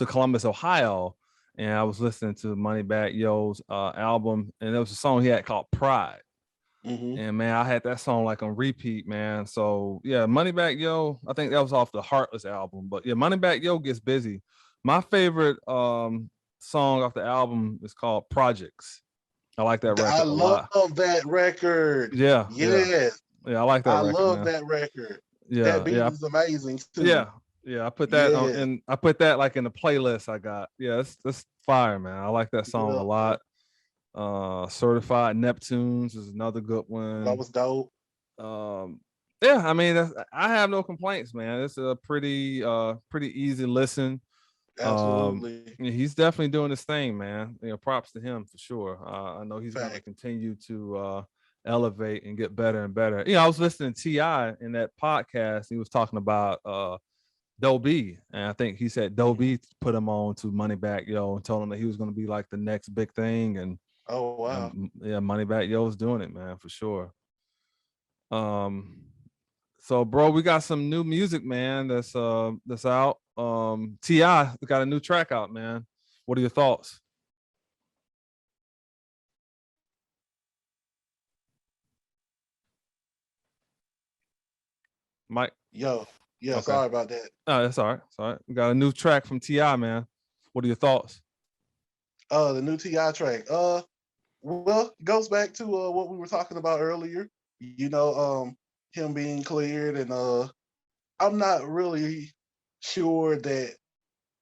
Columbus, Ohio, and I was listening to Moneybagg Yo's album, and there was a song he had called Pride. Hmm. And man, I had that song like on repeat, man. So yeah, Moneybagg Yo, I think that was off the Heartless album. But yeah, Moneybagg Yo gets busy. My favorite song off the album is called Projects. I like that I record a love lot. that record. Yeah, yeah, Yes, yeah. I like that I record, love man. that record. That Yeah, beat yeah, is amazing too. yeah, yeah. I put that on, Yeah, and I put that like in the playlist I got. Yeah, that's fire, man. I like that song a yeah, lot. Certified Neptunes is another good that one. was dope. Um, yeah, I mean, I have no complaints, man. It's a pretty easy listen. Absolutely. Yeah, he's definitely doing his thing, man. Props to him for sure. I know he's going to Fact. continue to elevate and get better and better. I was listening to Ti in that podcast. He was talking about Doe B, and I think he said Doe Hmm. B put him on to Moneybagg Yo and told him that he was going to be like the next big thing, and Oh wow. Yeah, Moneybagg Yo's doing it, man, for sure. Um, so bro, we got some new music, man. That's out. Ti got a new track out, man. What are your thoughts, Mike? Yo, yeah, Okay. sorry about that. Oh, that's all right. That's all right. We got a new track from Ti, man. What are your thoughts? The new Ti track. Well, it goes back to what we were talking about earlier. You know, him being cleared, and I'm not really sure that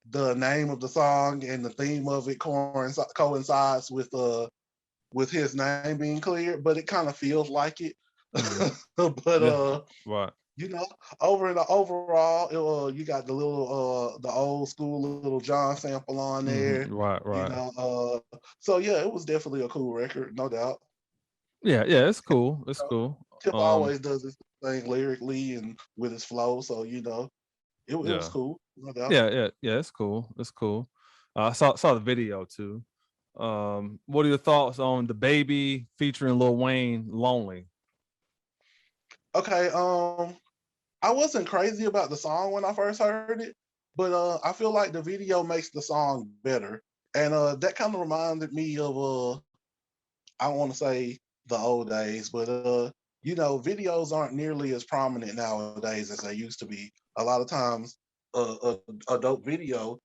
the name of the song and the theme of it coincides with his name being cleared, but it kind of feels like it. Mm, But yeah. Right. you know, over in the overall, you got the little the old school little John sample on there. Right. You Right. know, so yeah, it was definitely a cool record, no doubt. Yeah. Yeah. It's cool. It's cool. Tip always does this thing lyrically and with his flow, so you know, it was Yeah. cool, no doubt. Yeah. It's cool. It's cool. I saw the video too. What are your thoughts on the baby featuring Lil Wayne, "Lonely"? Okay, I wasn't crazy about the song when I first heard it, but I feel like the video makes the song better, and that kind of reminded me of I don't want to say the old days, but you know, videos aren't nearly as prominent nowadays as they used to be. A lot of times, a dope video.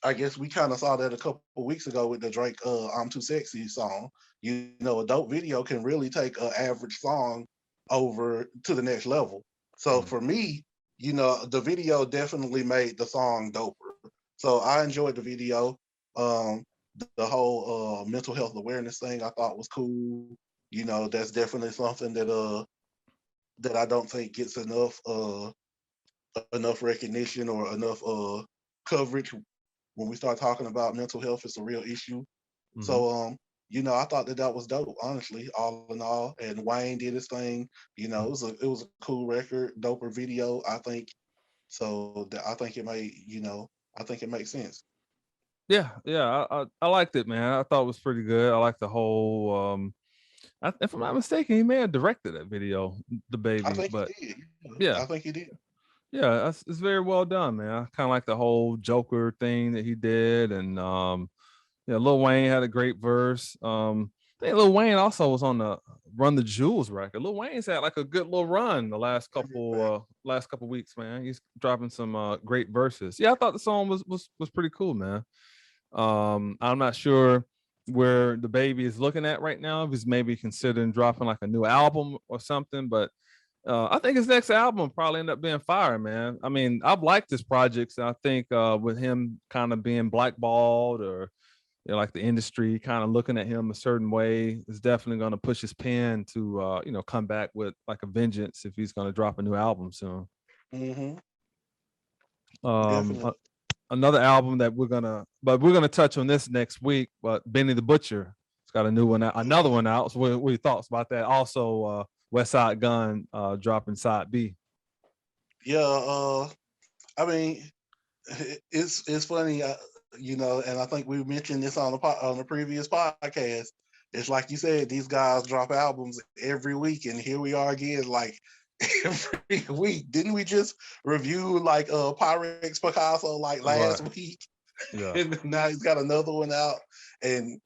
I guess we kind of saw that a couple weeks ago with the Drake "I'm Too Sexy" song. You know, a dope video can really take an average song over to the next level. So Mm, for me, you know, the video definitely made the song doper. So I enjoyed the video. Um, the whole mental health awareness thing I thought was cool. You know, that's definitely something that I don't think gets enough recognition or enough coverage when we start talking about mental health. It's a real issue. mhm. So you know, I thought that that was dope, honestly, all in all. And Wayne did his thing. You know, it was a cool record, doper video, I think. So that I think it made, you know, I think it makes sense. Yeah. I liked it, man. I thought it was pretty good. I like the whole. If I'm not mistaken, he may have directed that video, the I baby. think he But did. Yeah, yeah, I think he did. yeah, it's very well done, man. I kind of like the whole Joker thing that he did, and yeah, Lil Wayne had a great verse. I think Lil Wayne also was on the Run the Jewels record. Lil Wayne's had like a good little run the last couple weeks, man. He's dropping some great verses. Yeah, I thought the song was pretty cool, man. I'm not sure where the baby is looking at right now. If he's maybe considering dropping like a new album or something, but I think his next album probably end up being fire, man. I mean, I've liked his projects. And I think with him kind of being blackballed or like the industry kind of looking at him a certain way is definitely going to push his pen to come back with like a vengeance if he's going to drop a new album soon. Hmm. Um, Definitely. Another album that we're gonna touch on this next week. But Benny the Butcher, it's got a new one out, another one out. So what are your thoughts about that? Also, West Side Gun dropping side B. Yeah. I mean, it's funny, you know, and I think we mentioned this on on the previous podcast. It's like you said, these guys drop albums every week, and here we are again, like every week. Didn't we just review like Pyrex Picasso like Right. last week? Yeah. And now he's got another one out, and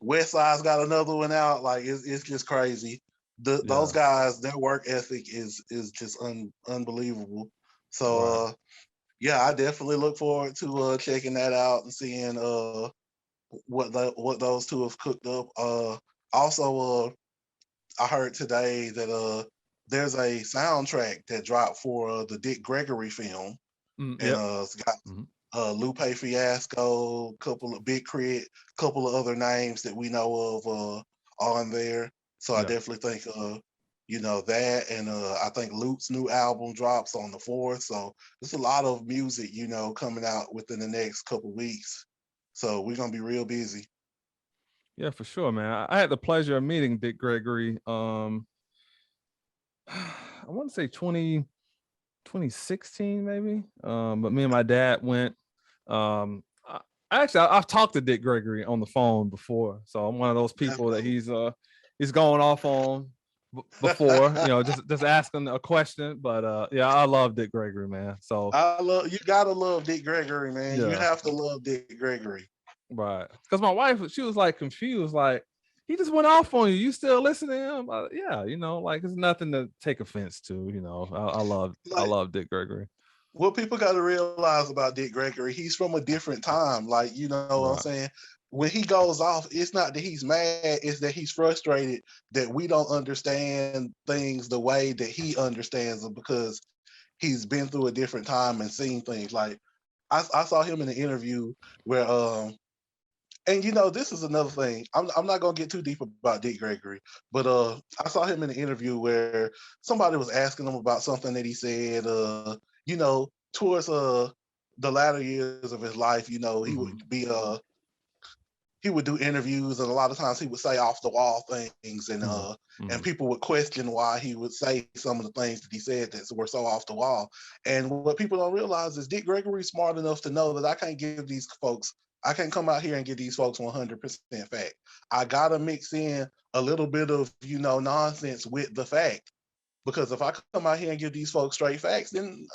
West Side's got another one out. Like it's just crazy. Those Yeah. guys, their work ethic is just unbelievable. So Right. yeah, I definitely look forward to checking that out and seeing what those two have cooked up. Also, I heard today that there's a soundtrack that dropped for the Dick Gregory film, and Yep. it's got Mhm. Lupe Fiasco, couple of Big Crit, couple of other names that we know of on there. So I Yeah. definitely think you know that, and I think Luke's new album drops on the 4th. So there's a lot of music, you know, coming out within the next couple weeks. So we're gonna be real busy. Yeah, for sure, man. I had the pleasure of meeting Dick Gregory. I want to say 2016 maybe. But me and my dad went. I Actually, I've talked to Dick Gregory on the phone before, so I'm one of those That's people that dope. he's going off on before, just asking a question. But yeah, I love Dick Gregory, man. So You gotta love Dick Gregory, man. You yeah, have to love Dick Gregory. right. Because my wife, she was like confused, like he just went off on you. You still listen to him? Yeah, like it's nothing to take offense to. I Like love Dick Gregory. what people got to realize about Dick Gregory, he's from a different time. Like, you know what I'm Right. saying? When he goes off, it's not that he's mad, it's that he's frustrated that we don't understand things the way that he understands them because he's been through a different time and seen things. Like I saw him in an interview where and this is another thing. I'm not gonna get too deep about Dick Gregory, but I saw him in an interview where somebody was asking him about something that he said, towards the latter years of his life, he Mm-hmm. would be he would do interviews, and a lot of times he would say off the wall things, and Mm-hmm. people would question why he would say some of the things that he said that were so off the wall. And what people don't realize is Dick Gregory's smart enough to know that I can't come out here and give these folks 100% fact. I gotta mix in a little bit of nonsense with the fact, because if I come out here and give these folks straight facts, then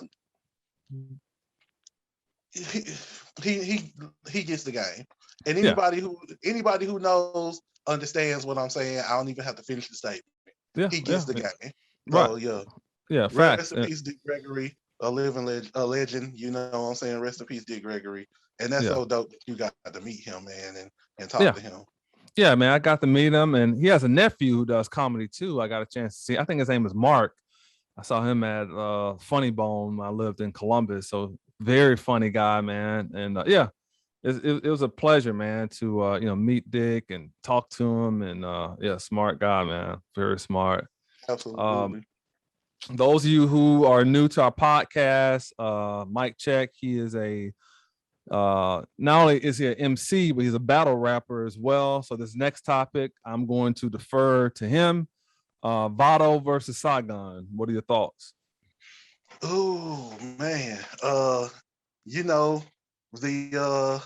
he he gets the game. And Yeah, anybody who knows understands what I'm saying. I don't even have to finish the statement. yeah, He gets yeah, the yeah. game. Right. So yeah, Yeah, rest facts. in peace, Dick Gregory, a living a legend. You know what I'm saying? Rest in peace, Dick Gregory. And that's Yeah, so dope that you got to meet him, man, and talk yeah, to him. yeah, man. I got to meet him, and he has a nephew who does comedy too. I got a chance to see. I think his name is Mark. I saw him at Funny Bone when I lived in Columbus. So very funny guy, man. And yeah, it was a pleasure, man, to meet Dick and talk to him. And yeah, smart guy, man, very smart. Um, Absolutely. those of you who are new to our podcast, Mike Check, he is a not only is he an MC, but he's a battle rapper as well. So this next topic, I'm going to defer to him. Vado versus Saigon. What are your thoughts? Oh man. You know, the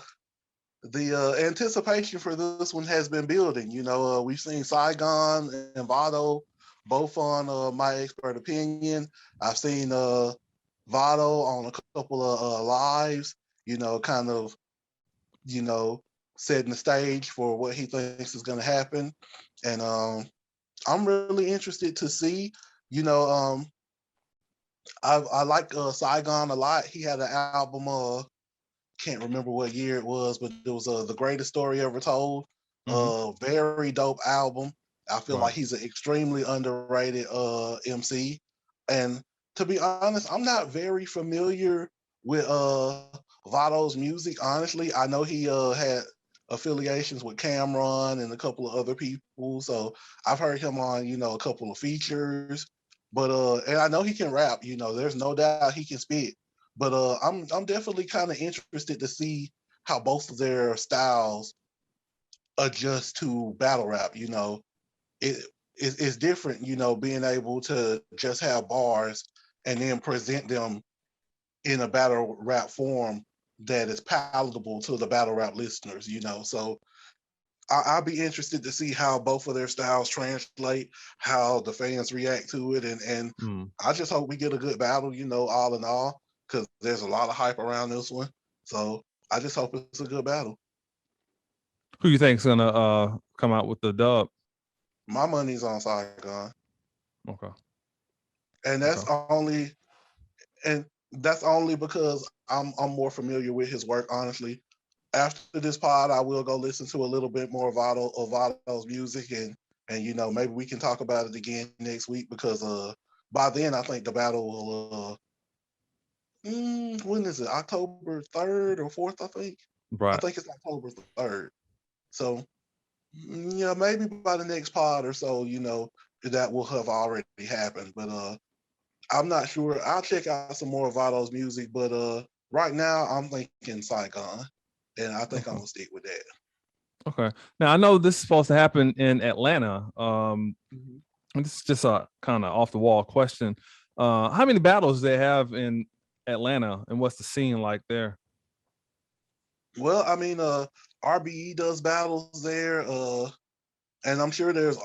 anticipation for this one has been building. We've seen Saigon and Vado both on My Expert Opinion. I've seen Vado on a couple of lives, kind of, you know, setting the stage for what he thinks is going to happen. And I'm really interested to see, you know, I like Saigon a lot. He had an album, can't remember what year it was, but it was The Greatest Story Ever Told. Mm-hmm. Very dope album. I feel Right. like he's an extremely underrated MC. And to be honest, I'm not very familiar with Vado's music. Honestly, I know he had affiliations with Cameron and a couple of other people, so I've heard him on a couple of features. But and I know he can rap. There's no doubt he can spit. But I'm definitely kind of interested to see how both of their styles adjust to battle rap. It's different. Being able to just have bars and then present them in a battle rap form that is palatable to the battle rap listeners. So I'll be interested to see how both of their styles translate, how the fans react to it, and Mm. I just hope we get a good battle. All in all, because there's a lot of hype around this one. So I just hope it's a good battle. Who you think's gonna come out with the dub? My money's on Saigon, Okay. and Okay. and that's only because I'm more familiar with his work. Honestly, after this pod, I will go listen to a little bit more of Vado's music, and maybe we can talk about it again next week because by then I think the battle will when is it? October 3rd or 4th, I think. I Right. think it's October 3rd. So yeah, maybe by the next pod or so, that will have already happened. But I'm not sure. I'll check out some more of Vado's music, but right now I'm thinking Saigon, and I think I'm Okay. gonna stick with that. Okay. Now I know this is supposed to happen in Atlanta. Mhm. And this is just a kind of off the wall question. How many battles they have in Atlanta, and what's the scene like there? Well, I mean, RBE does battles there, and I'm sure there's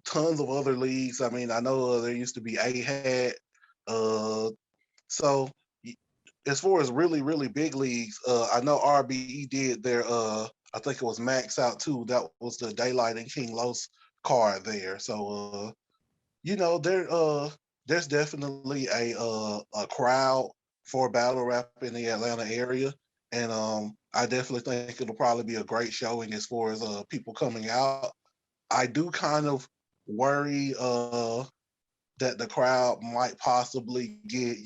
tons of other leagues. I mean, I know there used to be AHAT. Uh, so as far as really, really big leagues, I know RBE did their, I think it was Max Out too. That was the Daylight and King Los card there. So, there's definitely a crowd for battle rap in the Atlanta area, and I definitely think it'll probably be a great showing as far as people coming out. I do kind of worry that the crowd might possibly get,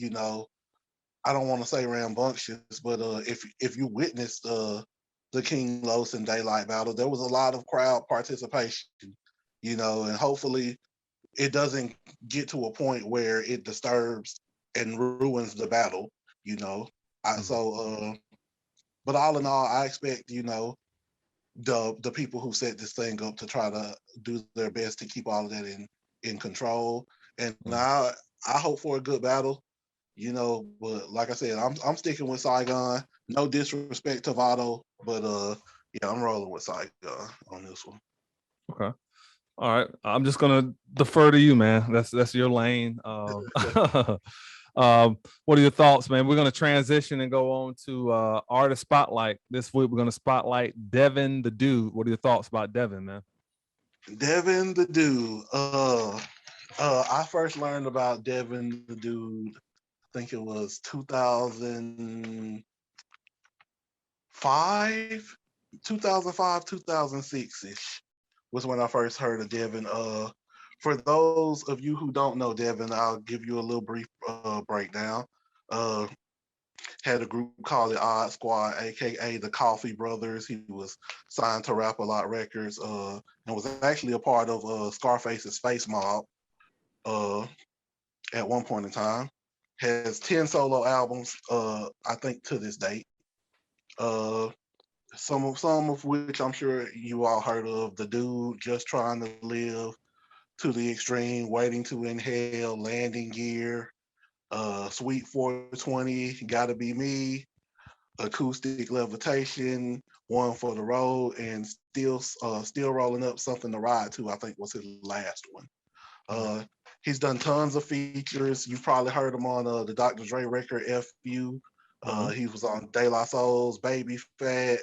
I don't want to say rambunctious, but if you witnessed the King Los and Daylight battle, there was a lot of crowd participation, and hopefully it doesn't get to a point where it disturbs and ruins the battle, you know. I Mhm. so but all in all, I expect, the people who set this thing up to try to do their best to keep all of that in control. And Mhm. I hope for a good battle, but like I said, I'm sticking with Saigon. No disrespect to Vado, but yeah, I'm rolling with Saigon on this one. Okay. All right. I'm just gonna defer to you, man. That's your lane. What are your thoughts, man? We're gonna transition and go on to artist spotlight. This week we're gonna spotlight Devin the Dude. What are your thoughts about Devin, man? Devin the Dude. I first learned about Devin the Dude. I think it was 2005, 2006 ish was when I first heard of Devin. For those of you who don't know Devin, I'll give you a little brief breakdown. Uh, had a group called the Odd Squad, aka the Coffee Brothers. He was signed to Rap A Lot Records, and was actually a part of Scarface's Face Mob uh, at one point in time. Has 10 solo albums, I think, to this date. Uh, some of which I'm sure you all heard of. The Dude, Just Trying to Live, To the Extreme, Waiting to Inhale, Landing Gear, Sweet 420, Gotta Be Me, Acoustic Levitation, One for the Road, and Still Rolling Up, Something to Ride To, I think was his last one. Uh, he's done tons of features. You've probably heard him on the Dr. Dre record FU. Mm-hmm. He was on De La Soul's Baby Fat,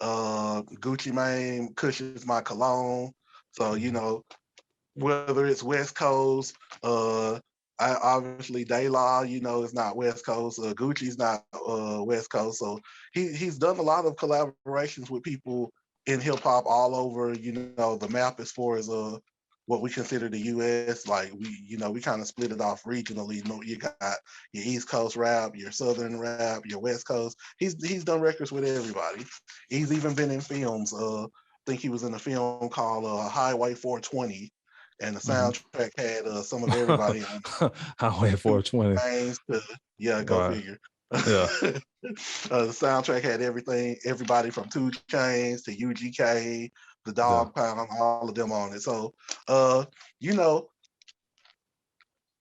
Gucci Mane, Cushion's My Cologne. So, whether it's West Coast, obviously De La, is not West Coast. Gucci's not West Coast. So he's done a lot of collaborations with people in hip hop all over, the map as far as what we consider the US. Like we kind of split it off regionally. You got your East Coast rap, your Southern rap, your West Coast. He's done records with everybody. He's even been in films. I think he was in a film called Highway 420, and the soundtrack had some of everybody on it. Highway Two 420. Chainz to, yeah, go Right. figure. Yeah. The soundtrack had everybody from Two Chainz to UGK, the Yeah. Dog Pound, all of them on it. So, uh, you know,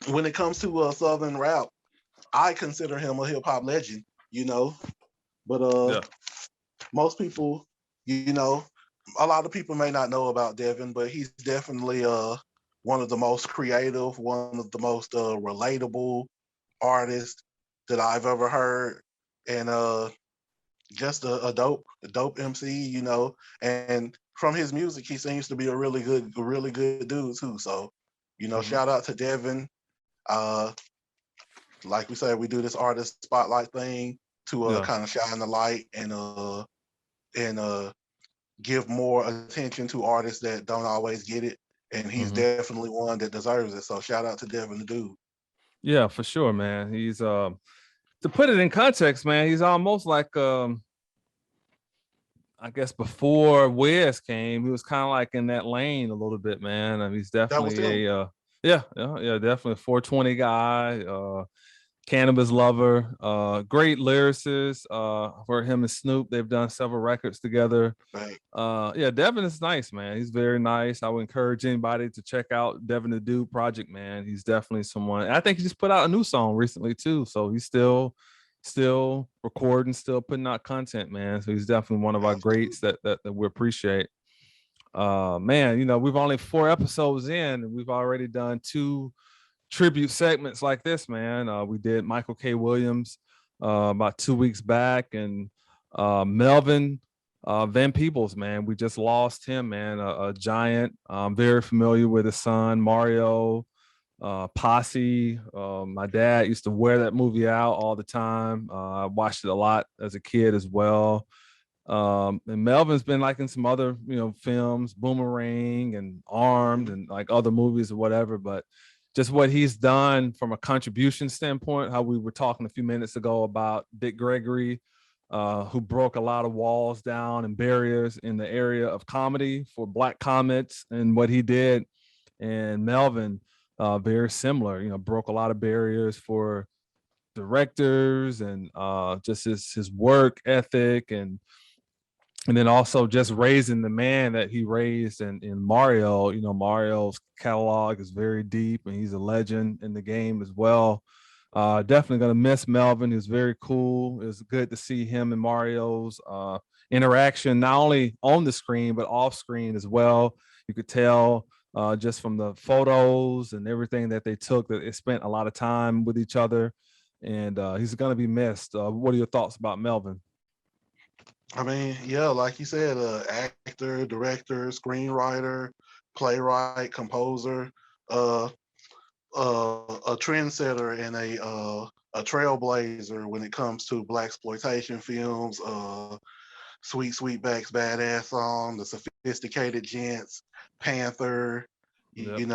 when it comes to Southern rap, I consider him a hip hop legend. You know, but Yeah. most people, you know, a lot of people may not know about Devin, but he's definitely one of the most creative, one of the most relatable artists that I've ever heard, and just a dope MC, And from his music, he seems to be a really good dude too. So, Mm-hmm. shout out to Devin. Uh, like we said, we do this artist spotlight thing to Yeah. kind of shine the light and give more attention to artists that don't always get it. And he's Mm-hmm. definitely one that deserves it. So shout out to Devin the Dude. Yeah, for sure, man. He's to put it in context, man, he's almost like I guess before Wiz came, he was kind of like in that lane a little bit, man. I mean, he's That was him. definitely a yeah, definitely a 420 guy, cannabis lover, great lyricist. For him and Snoop, they've done several records together. Right. Yeah, Devin is nice, man. He's very nice. I would encourage anybody to check out Devin the Dude project, man. He's definitely someone. I think he just put out a new song recently too, so he's still still recording, still putting out content, man. So he's definitely one of our greats that we appreciate. Man, we've only 4 episodes in, and we've already done 2 tribute segments like this, man. We did Michael K. Williams about 2 weeks back, and Melvin Van Peebles, man. We just lost him, man. A giant. I'm very familiar with his son, Mario, Posse. My dad used to wear that movie out all the time. I watched it a lot as a kid as well. And Melvin's been like in some other, films, Boomerang and Armed and like other movies or whatever, but just what he's done from a contribution standpoint, how we were talking a few minutes ago about Dick Gregory, who broke a lot of walls down and barriers in the area of comedy for Black comics, and what he did. And Melvin, very similar, broke a lot of barriers for directors, and just his work ethic, and then also just raising the man that he raised in Mario. Mario's catalog is very deep, and he's a legend in the game as well. Definitely gonna miss Melvin. He was very cool. It was good to see him and Mario's interaction, not only on the screen but off screen as well. You could tell just from the photos and everything that they took that they spent a lot of time with each other, and he's gonna be missed. What are your thoughts about Melvin? I mean, yeah, like you said, actor, director, screenwriter, playwright, composer, uh, a trendsetter and a trailblazer when it comes to black exploitation films. Sweet Sweetback's Badass Song, The Sophisticated Gents, Panther. Yep.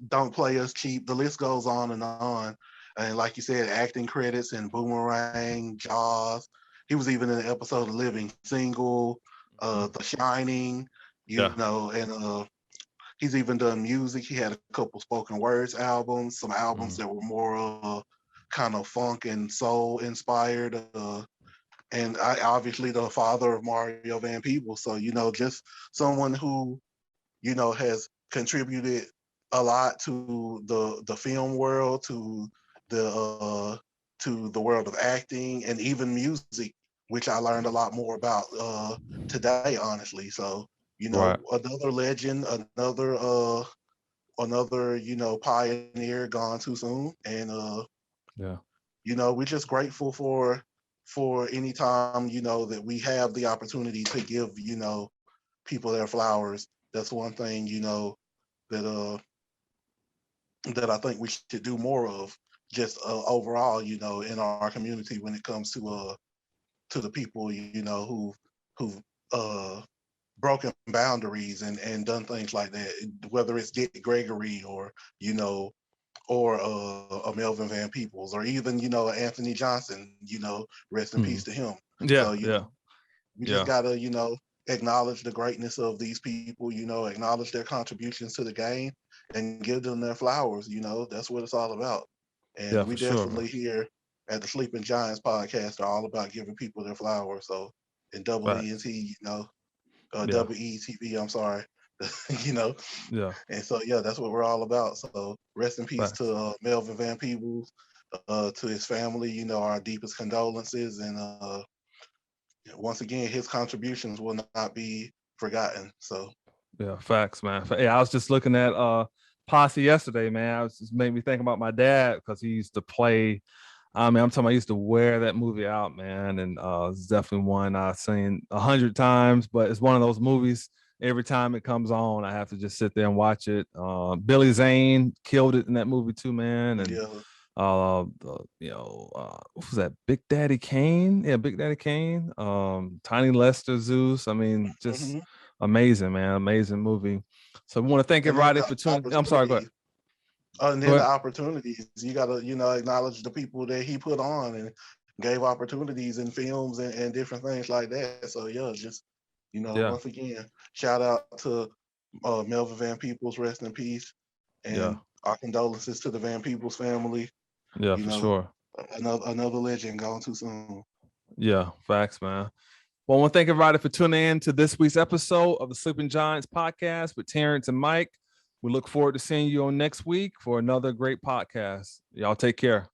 Don't Play Us Cheap. The list goes on and on. And like you said, acting credits in Boomerang, Jaws. He was even in an episode of Living Single, The Shining, Yeah. and he's even done music. He had a couple spoken words albums, some albums Mhm. that were more kind of funk and soul inspired. And obviously the father of Mario Van Peebles. So, just someone who, has contributed a lot to the film world, to the world of acting and even music, which I learned a lot more about today, honestly. So, Right. another legend, another pioneer gone too soon. And Yeah. we're just grateful for any time, that we have the opportunity to give, people their flowers. That's one thing, that that I think we should do more of, just overall, in our community when it comes to the people, who've broken boundaries and done things like that, whether it's Dick Gregory or, a Melvin Van Peebles, or even, Anthony Johnson, rest in peace Mhm. to him. Yeah. So, Yeah. we just Yeah. gotta, acknowledge the greatness of these people, acknowledge their contributions to the game and give them their flowers. That's what it's all about. And Yeah. we For sure, definitely man. here at the Sleeping Giants podcast are all about giving people their flowers. So in double ENT, Facts. Yeah. double ETV, I'm sorry, you know, Yeah. and so, yeah, that's what we're all about. So rest in peace Facts. to Melvin Van Peebles, to his family, our deepest condolences. And once again, his contributions will not be forgotten. So, Yeah. Facts, man. Yeah. I was just looking at Posse yesterday, man. I was just made me think about my dad because he used to play. I mean, I'm talking. I used to wear that movie out, man, and it's definitely one I've seen 100 times. But it's one of those movies. Every time it comes on, I have to just sit there and watch it. Billy Zane killed it in that movie too, man, and yeah. what was that? Big Daddy Kane? Yeah, Big Daddy Kane. Tiny Lester Zeus. I mean, just hmm amazing, man. Amazing movie. So we want to thank And then everybody the for tuning. I'm sorry. Go ahead. opportunities, and Go then the ahead. opportunities, you gotta, acknowledge the people that he put on and gave opportunities in films and different things like that. So, yeah, just, Yeah. once again, shout out to Melvin Van Peebles, rest in peace, Yeah. and our condolences to the Van Peebles family. Yeah, You for know, sure. another legend gone too soon. Yeah, facts, man. Well, I want to thank everybody for tuning in to this week's episode of the Sleeping Giants podcast with Terrance and Mike. We look forward to seeing you on next week for another great podcast. Y'all take care.